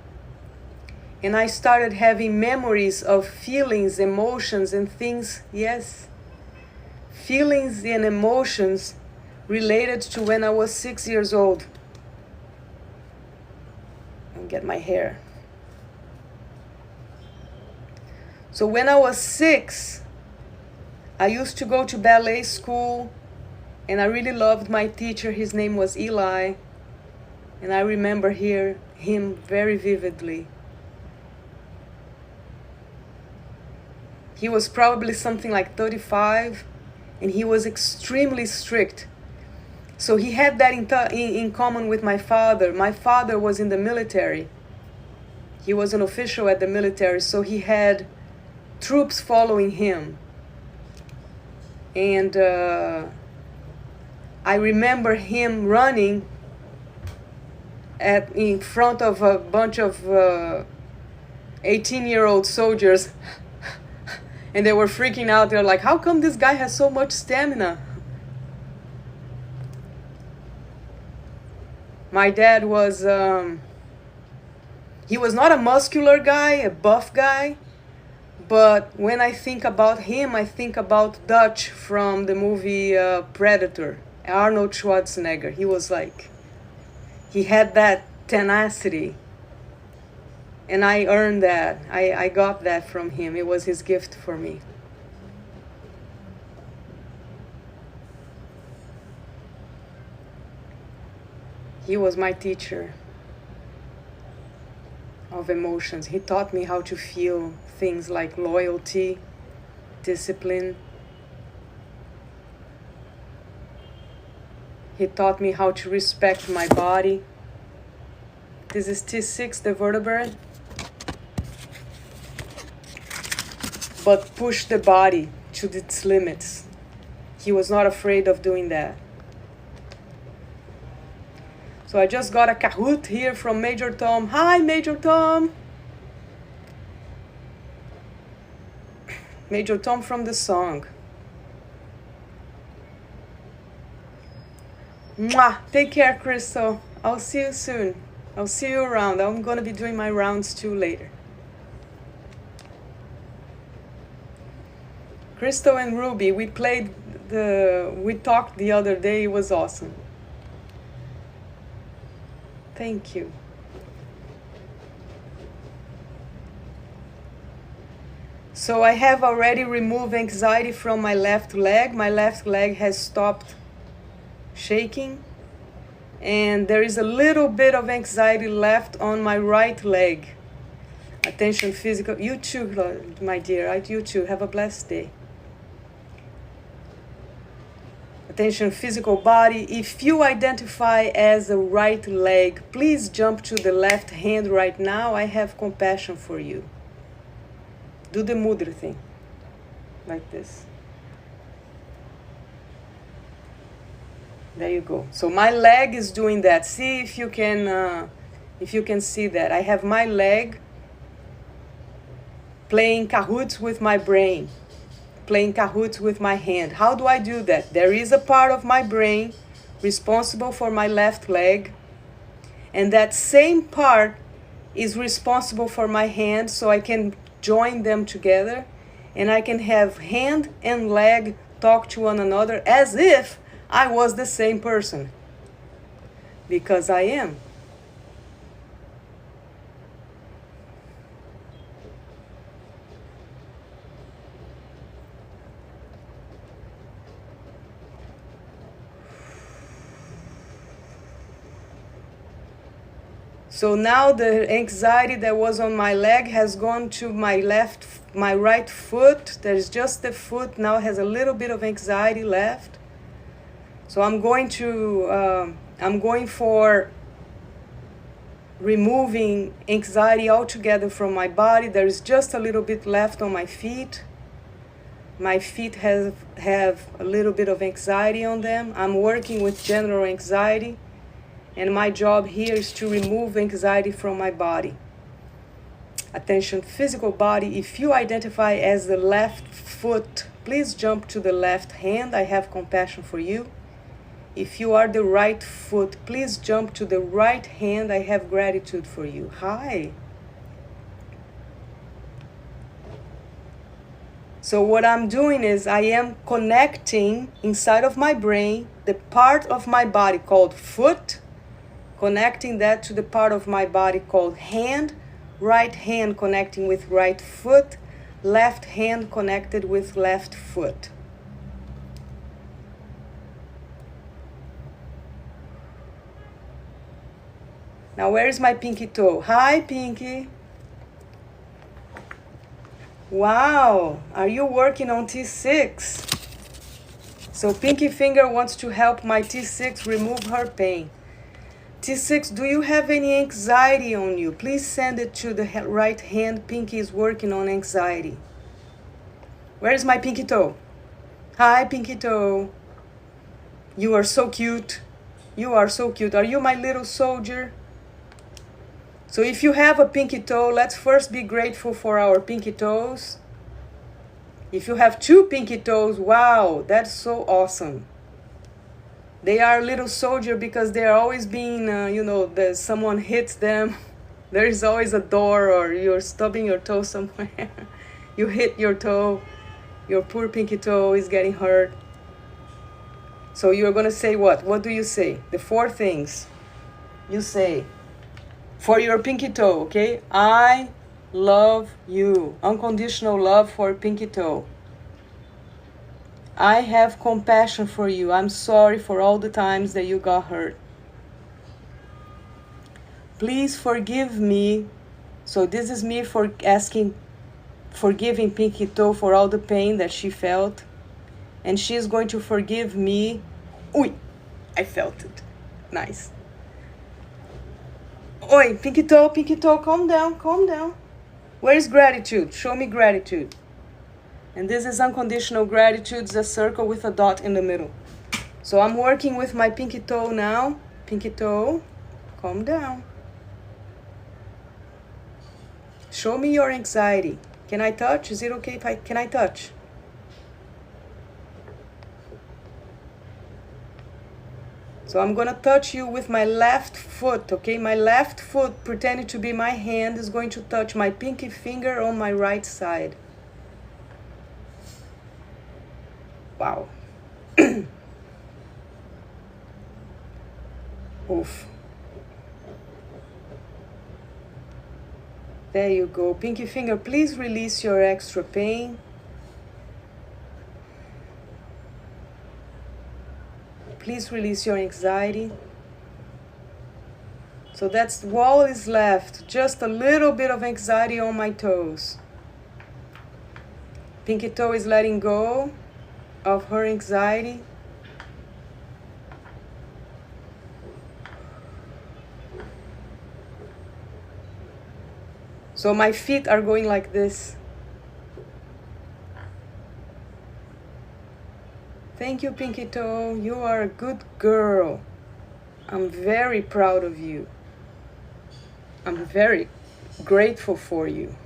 And I started having memories of feelings, emotions, and things. Yes. Feelings and emotions related to when I was 6 years old. I'll get my hair. So when I was 6, I used to go to ballet school, and I really loved my teacher. His name was Eli, and I remember him very vividly. He was probably something like 35, and he was extremely strict. So he had that in common with my father. My father was in the military. He was an official at the military, so he had troops following him. And I remember him running in front of a bunch of 18-year-old soldiers, and they were freaking out. They're like, how come this guy has so much stamina? My dad was, he was not a muscular guy, a buff guy, but when I think about him, I think about Dutch from the movie Predator, Arnold Schwarzenegger. He was like, he had that tenacity. And I earned that. I got that from him. It was his gift for me. He was my teacher of emotions. He taught me how to feel things like loyalty, discipline. He taught me how to respect my body. This is T6, the vertebrae. But push the body to its limits. He was not afraid of doing that. So I just got a Kahoot here from Major Tom. Hi, Major Tom. Major Tom from the song. Mwah! Take care, Crystal. I'll see you soon. I'll see you around. I'm going to be doing my rounds too later. Crystal and Ruby, we talked the other day. It was awesome. Thank you. So I have already removed anxiety from my left leg. My left leg has stopped shaking. And there is a little bit of anxiety left on my right leg. Attention, physical. You too, my dear. You too. Have a blessed day. Attention, physical body. If you identify as a right leg, please jump to the left hand right now. I have compassion for you. Do the mudra thing, like this. There you go. So my leg is doing that. See if you can see that. I have my leg playing cahoots with my brain. Playing cahoots with my hand. How do I do that? There is a part of my brain responsible for my left leg, and that same part is responsible for my hand, so I can join them together, and I can have hand and leg talk to one another as if I was the same person, because I am. So now the anxiety that was on my leg has gone to my right foot. There's just the foot now has a little bit of anxiety left. So I'm going for removing anxiety altogether from my body. There is just a little bit left on my feet. My feet have a little bit of anxiety on them. I'm working with general anxiety. And my job here is to remove anxiety from my body. Attention, physical body. If you identify as the left foot, please jump to the left hand. I have compassion for you. If you are the right foot, please jump to the right hand. I have gratitude for you. Hi. So what I'm doing is I am connecting inside of my brain the part of my body called foot, connecting that to the part of my body called hand, right hand connecting with right foot, left hand connected with left foot. Now where is my pinky toe? Hi, Pinky. Wow, are you working on T6? So Pinky Finger wants to help my T6 remove her pain. T6, do you have any anxiety on you? Please send it to the right hand. Pinky is working on anxiety. Where is my pinky toe? Hi, pinky toe. You are so cute. You are so cute. Are you my little soldier? So if you have a pinky toe, let's first be grateful for our pinky toes. If you have 2 pinky toes, wow, that's so awesome. They are little soldier because they are always being, there's someone hits them. There is always a door, or you're stubbing your toe somewhere. You hit your toe. Your poor pinky toe is getting hurt. So you're going to say what? What do you say? The 4 things you say for your pinky toe, okay? I love you. Unconditional love for pinky toe. I have compassion for you. I'm sorry for all the times that you got hurt. Please forgive me. So this is me for forgiving pinky toe for all the pain that she felt. And she is going to forgive me. Oi, I felt it. Nice. Oi, pinky toe, calm down, calm down. Where is gratitude? Show me gratitude. And this is unconditional gratitude. It's a circle with a dot in the middle. So I'm working with my pinky toe now. Pinky toe, calm down. Show me your anxiety. Can I touch? Is it okay if can I touch? So I'm gonna touch you with my left foot, okay? My left foot, pretending to be my hand, is going to touch my pinky finger on my right side. Wow. Oof. There you go. Pinky finger, please release your extra pain. Please release your anxiety. So that's all is left. Just a little bit of anxiety on my toes. Pinky toe is letting go of her anxiety. So my feet are going like this. Thank you, pinky toe. You are a good girl. I'm very proud of you. I'm very grateful for you.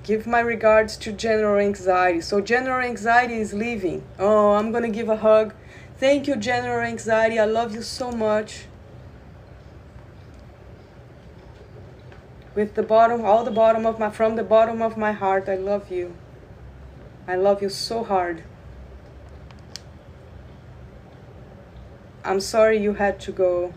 Give my regards to general anxiety. So general anxiety is leaving. Oh, I'm gonna give a hug. Thank you, general anxiety. I love you so much. With the bottom, from the bottom of my heart, I love you. I love you so hard. I'm sorry you had to go.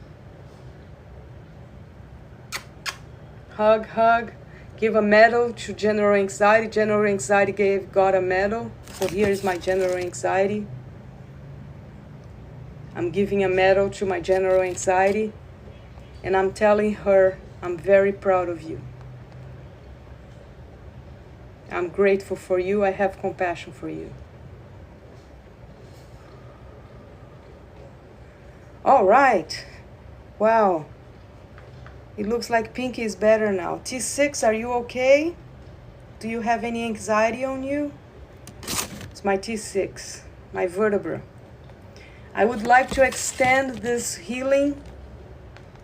Hug, hug. Give a medal to general anxiety. General anxiety got a medal. So here is my general anxiety. I'm giving a medal to my general anxiety. And I'm telling her, I'm very proud of you. I'm grateful for you. I have compassion for you. All right. Wow. It looks like Pinky is better now. T6, are you okay? Do you have any anxiety on you? It's my T6, my vertebra. I would like to extend this healing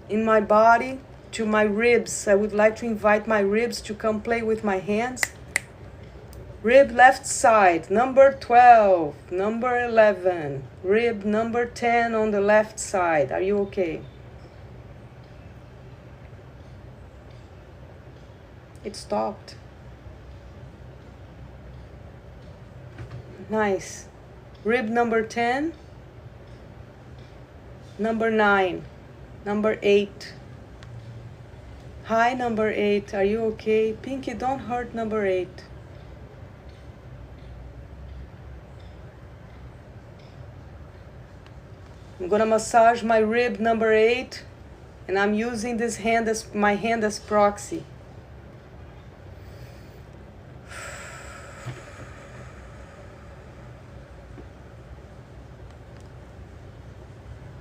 in my body to my ribs. I would like to invite my ribs to come play with my hands. Rib left side, number 12, number 11. Rib number 10 on the left side. Are you okay? It stopped. Nice. Rib number 10. Number 9. Number 8. Hi, number 8. Are you okay? Pinky, don't hurt number 8. I'm gonna massage my rib number 8, and I'm using this hand as my hand as proxy.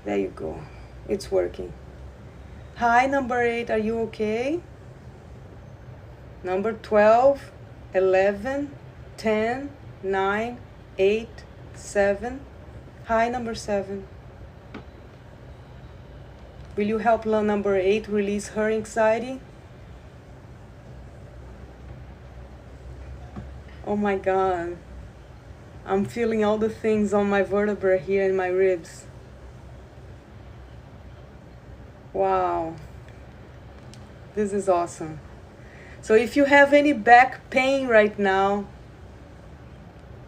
There you go. It's working. Hi, number 8. Are you okay? Number 12, 11, 10, 9, 8, 7. Hi, number 7. Will you help number 8 release her anxiety? Oh my God. I'm feeling all the things on my vertebra here in my ribs. Wow. This is awesome. So if you have any back pain right now,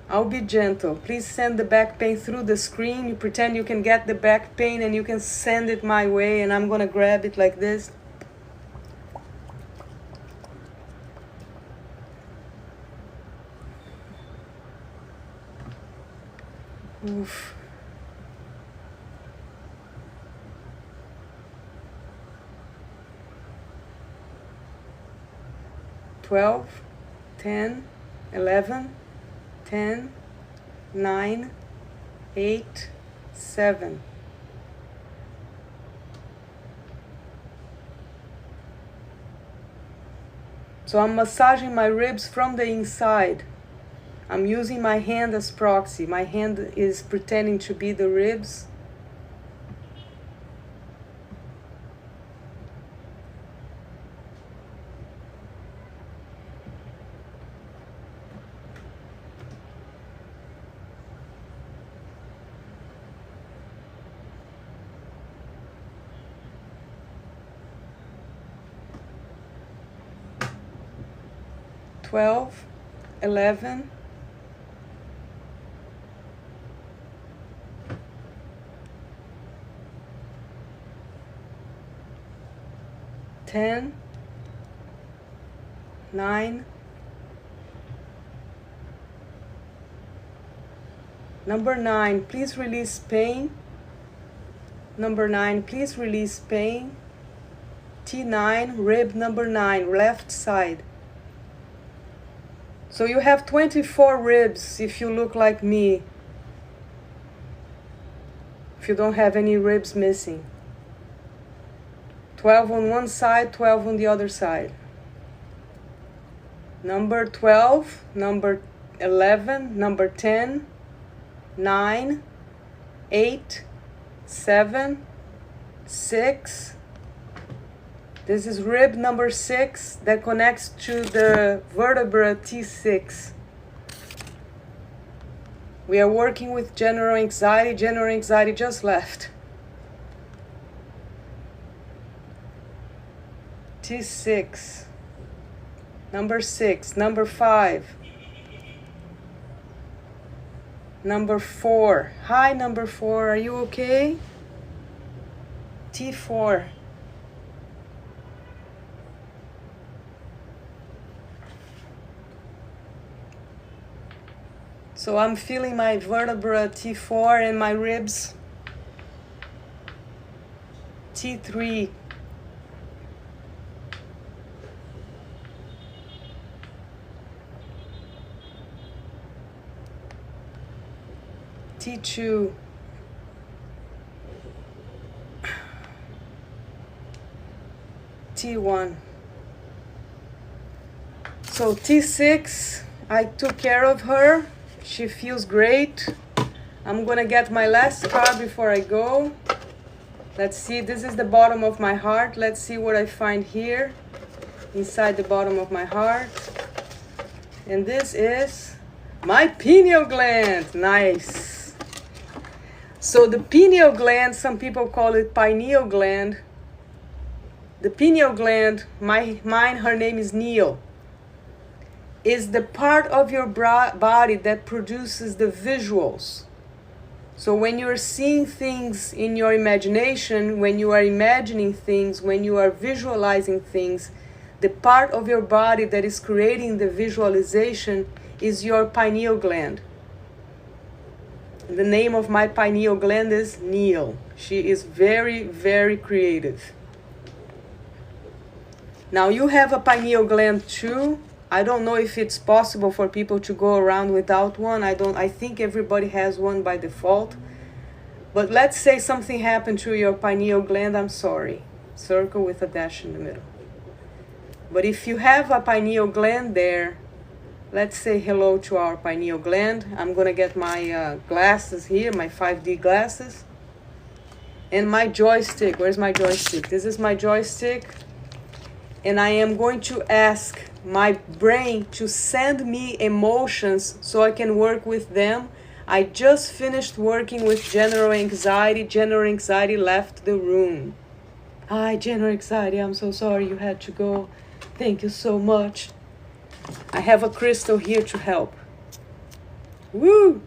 I'll be gentle. Please send the back pain through the screen. You pretend you can get the back pain and you can send it my way, and I'm gonna grab it like this. Oof. Twelve, 10, 11, 10, 9, 8, 7. So I'm massaging my ribs from the inside. I'm using my hand as proxy. My hand is pretending to be the ribs. Twelve, 11, 10, 9, number 9, please release pain. Number 9, please release pain. T9, rib number 9, left side. So you have 24 ribs if you look like me. If you don't have any ribs missing. 12 on one side, 12 on the other side. Number 12, number 11, number 10, 9, 8, 7, 6. This is rib number 6 that connects to the vertebra T6. We are working with general anxiety. General anxiety just left. T6. Number 6. Number 5. Number 4. Hi, number 4. Are you okay? T4. So I'm feeling my vertebra T4 and my ribs. T3. T2. T1. So T6, I took care of her. She feels great. I'm gonna get my last card before I go. Let's see, this is the bottom of my heart. Let's see what I find here inside the bottom of my heart. And this is my pineal gland. Nice. So the pineal gland, some people call it pineal gland. The pineal gland, mine, her name is Neil, is the part of your body that produces the visuals. So when you're seeing things in your imagination, when you are imagining things, when you are visualizing things, the part of your body that is creating the visualization is your pineal gland. The name of my pineal gland is Neil. She is very, very creative. Now you have a pineal gland too. I don't know if it's possible for people to go around without one. I think everybody has one by default. But let's say something happened to your pineal gland, I'm sorry. Circle with a dash in the middle. But if you have a pineal gland there, let's say hello to our pineal gland. I'm going to get my glasses here, my 5D glasses. And my joystick. Where's my joystick? This is my joystick. And I am going to ask my brain to send me emotions so I can work with them. I just finished working with general anxiety. General anxiety left the room. Hi, general anxiety. I'm so sorry you had to go. Thank you so much. I have a crystal here to help. Woo!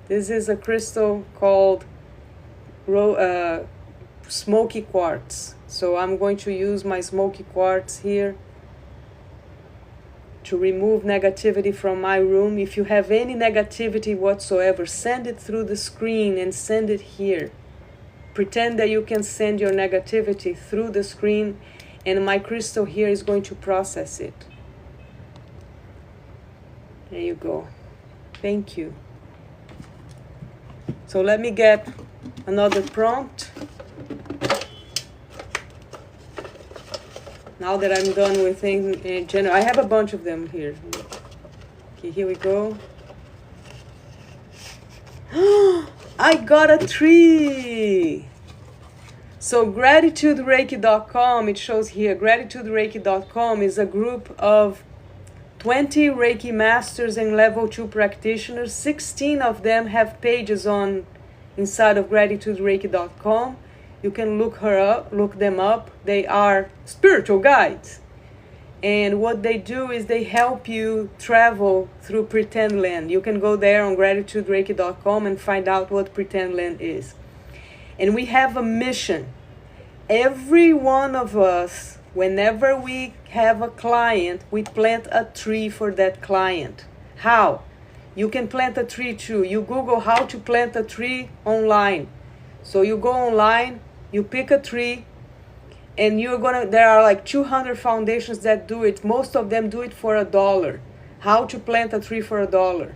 This is a crystal called smoky quartz. So I'm going to use my smoky quartz here to remove negativity from my room. If you have any negativity whatsoever, send it through the screen and send it here. Pretend that you can send your negativity through the screen, and my crystal here is going to process it. There you go. Thank you. So let me get another prompt. Now that I'm done with things in general, I have a bunch of them here. Okay, here we go. I got a tree. So gratitudereiki.com, it shows here, gratitudereiki.com is a group of 20 Reiki Masters and level 2 practitioners. 16 of them have pages on inside of gratitudereiki.com. You can look them up. They are spiritual guides. And what they do is they help you travel through Pretendland. You can go there on gratitudereiki.com and find out what Pretendland is. And we have a mission. Every one of us, whenever we have a client, we plant a tree for that client. How? You can plant a tree too. You Google how to plant a tree online. So you go online, you pick a tree, and there are like 200 foundations that do it. Most of them do it for $1. How to plant a tree for $1.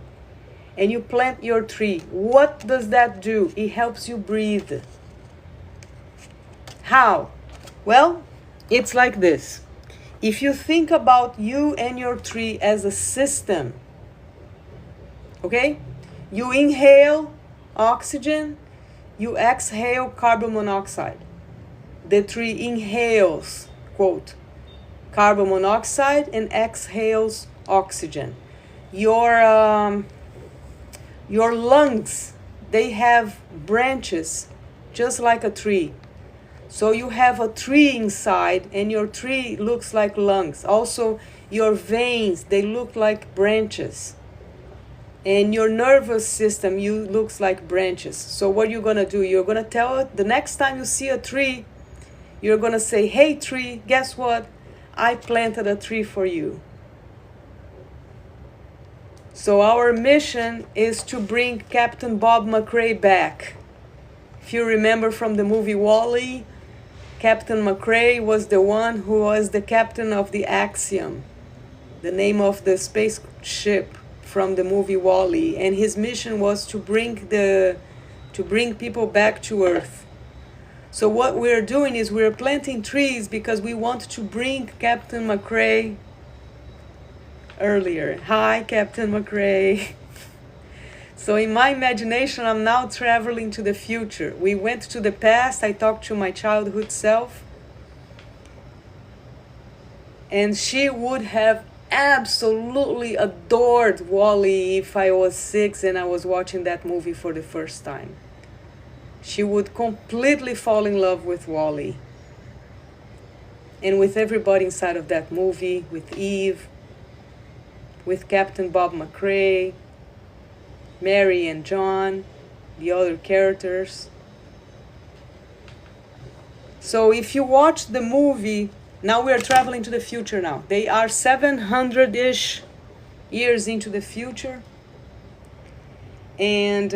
And you plant your tree. What does that do? It helps you breathe. How? Well, it's like this. If you think about you and your tree as a system, okay? You inhale oxygen, you exhale carbon monoxide. The tree inhales, quote, carbon monoxide and exhales oxygen. Your lungs, they have branches just like a tree. So you have a tree inside and your tree looks like lungs. Also, your veins, they look like branches. And your nervous system, looks like branches. So what you're going to do, you're going to tell it, the next time you see a tree, you're going to say, hey tree, guess what? I planted a tree for you. So our mission is to bring Captain Bob McRae back. If you remember from the movie WALL-E, Captain McRae was the one who was the captain of the Axiom, the name of the spaceship from the movie WALL-E, and his mission was to bring people back to Earth. So what we're doing is we're planting trees because we want to bring Captain McRae earlier. Hi, Captain McRae. So in my imagination, I'm now traveling to the future. We went to the past. I talked to my childhood self. And she would have absolutely adored WALL-E if I was 6 and I was watching that movie for the first time. She would completely fall in love with WALL-E. And with everybody inside of that movie, with Eve, with Captain Bob McRae, Mary and John, the other characters. So if you watch the movie, now we are traveling to the future now. They are 700-ish years into the future. And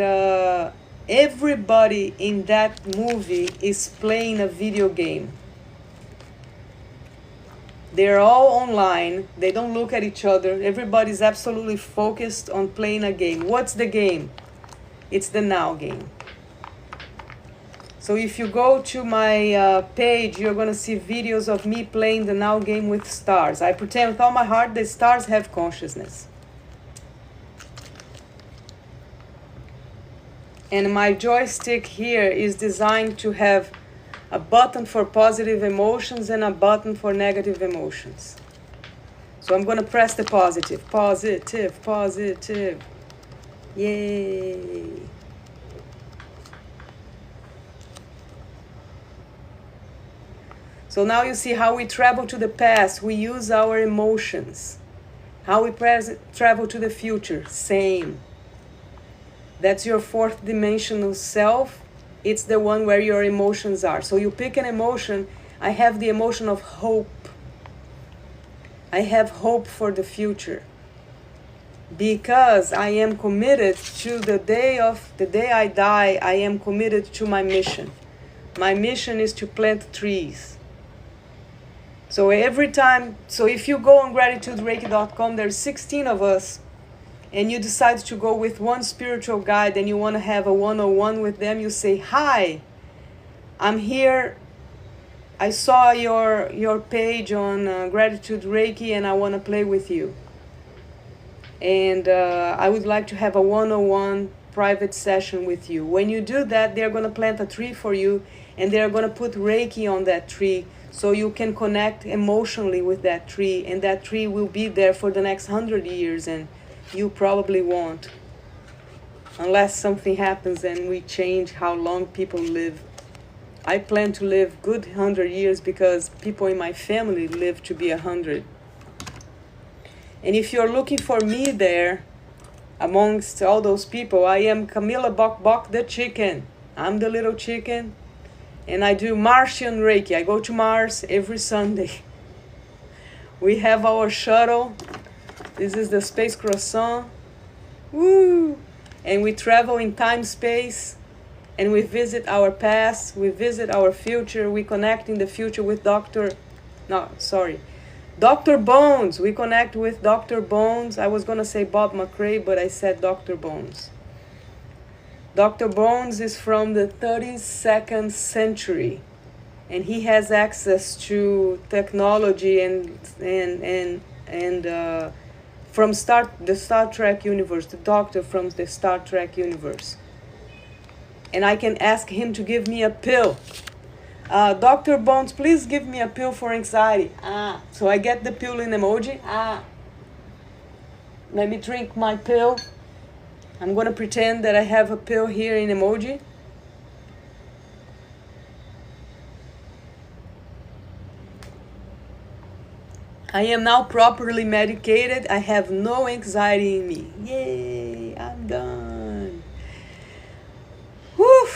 everybody in that movie is playing a video game. They're all online. They don't look at each other. Everybody's absolutely focused on playing a game. What's the game? It's the Now game. So if you go to my page, you're going to see videos of me playing the Now game with stars. I pretend with all my heart that stars have consciousness. And my joystick here is designed to have a button for positive emotions and a button for negative emotions. So I'm going to press the positive. Positive, positive. Yay. So now you see how we travel to the past. We use our emotions. How we travel to the future. Same. That's your fourth dimensional self. It's the one where your emotions are. So you pick an emotion. I have the emotion of hope. I have hope for the future. Because I am committed to the day I die, I am committed to my mission. My mission is to plant trees. So every time, so if you go on gratitudereiki.com, there's 16 of us, and you decide to go with one spiritual guide and you want to have a one-on-one with them, you say, hi, I'm here. I saw your page on Gratitude Reiki and I want to play with you. And I would like to have a one-on-one private session with you. When you do that, they're going to plant a tree for you and they're going to put Reiki on that tree so you can connect emotionally with that tree, and that tree will be there for the next 100 years and you probably won't. Unless something happens and we change how long people live. I plan to live good 100 years because people in my family live to be 100. And if you're looking for me there, amongst all those people, I am Camilla Bok the chicken. I'm the little chicken. And I do Martian Reiki. I go to Mars every Sunday. We have our shuttle. This is the Space Croissant. Woo! And we travel in time, space. And we visit our past. We visit our future. We connect in the future with Dr. Bones. We connect with Dr. Bones. I was going to say Bob McRae, but I said Dr. Bones. Dr. Bones is from the 32nd century, and he has access to technology and from the Star Trek universe, the doctor from the Star Trek universe. And I can ask him to give me a pill. Dr. Bones, please give me a pill for anxiety. So I get the pill in emoji. Let me drink my pill. I'm going to pretend that I have a pill here in emoji. I am now properly medicated. I have no anxiety in me. Yay, I'm done. Whew,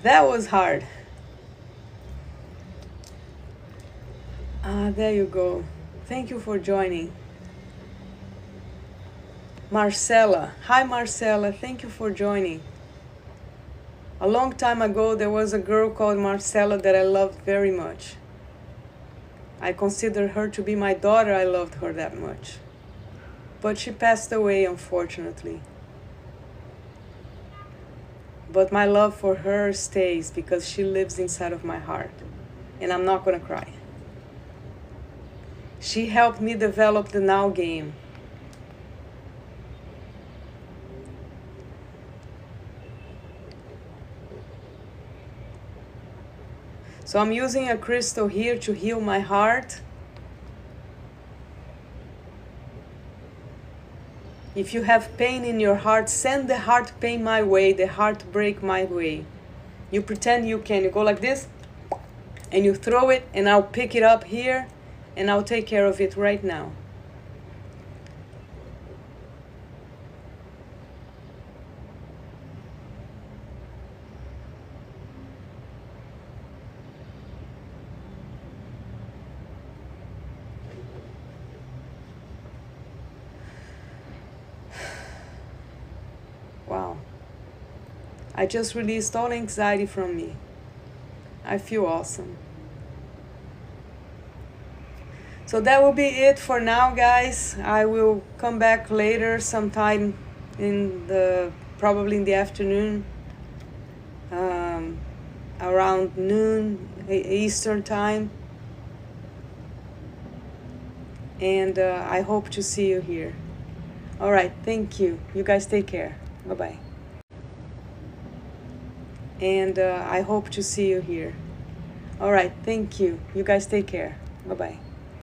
that was hard. There you go. Thank you for joining. Marcella. Hi, Marcella. Thank you for joining. A long time ago, there was a girl called Marcella that I loved very much. I consider her to be my daughter. I loved her that much. But she passed away, unfortunately. But my love for her stays because she lives inside of my heart. And I'm not going to cry. She helped me develop the Now game. So I'm using a crystal here to heal my heart. If you have pain in your heart, send the heart pain my way, the heartbreak my way. You pretend you can. You go like this, and you throw it, and I'll pick it up here, and I'll take care of it right now. Wow. I just released all anxiety from me. I feel awesome. So that will be it for now, guys. I will come back later sometime probably in the afternoon, around noon Eastern time. And I hope to see you here. All right, thank you. You guys take care. Bye-bye. And I hope to see you here. All right, thank you. You guys take care. Bye-bye.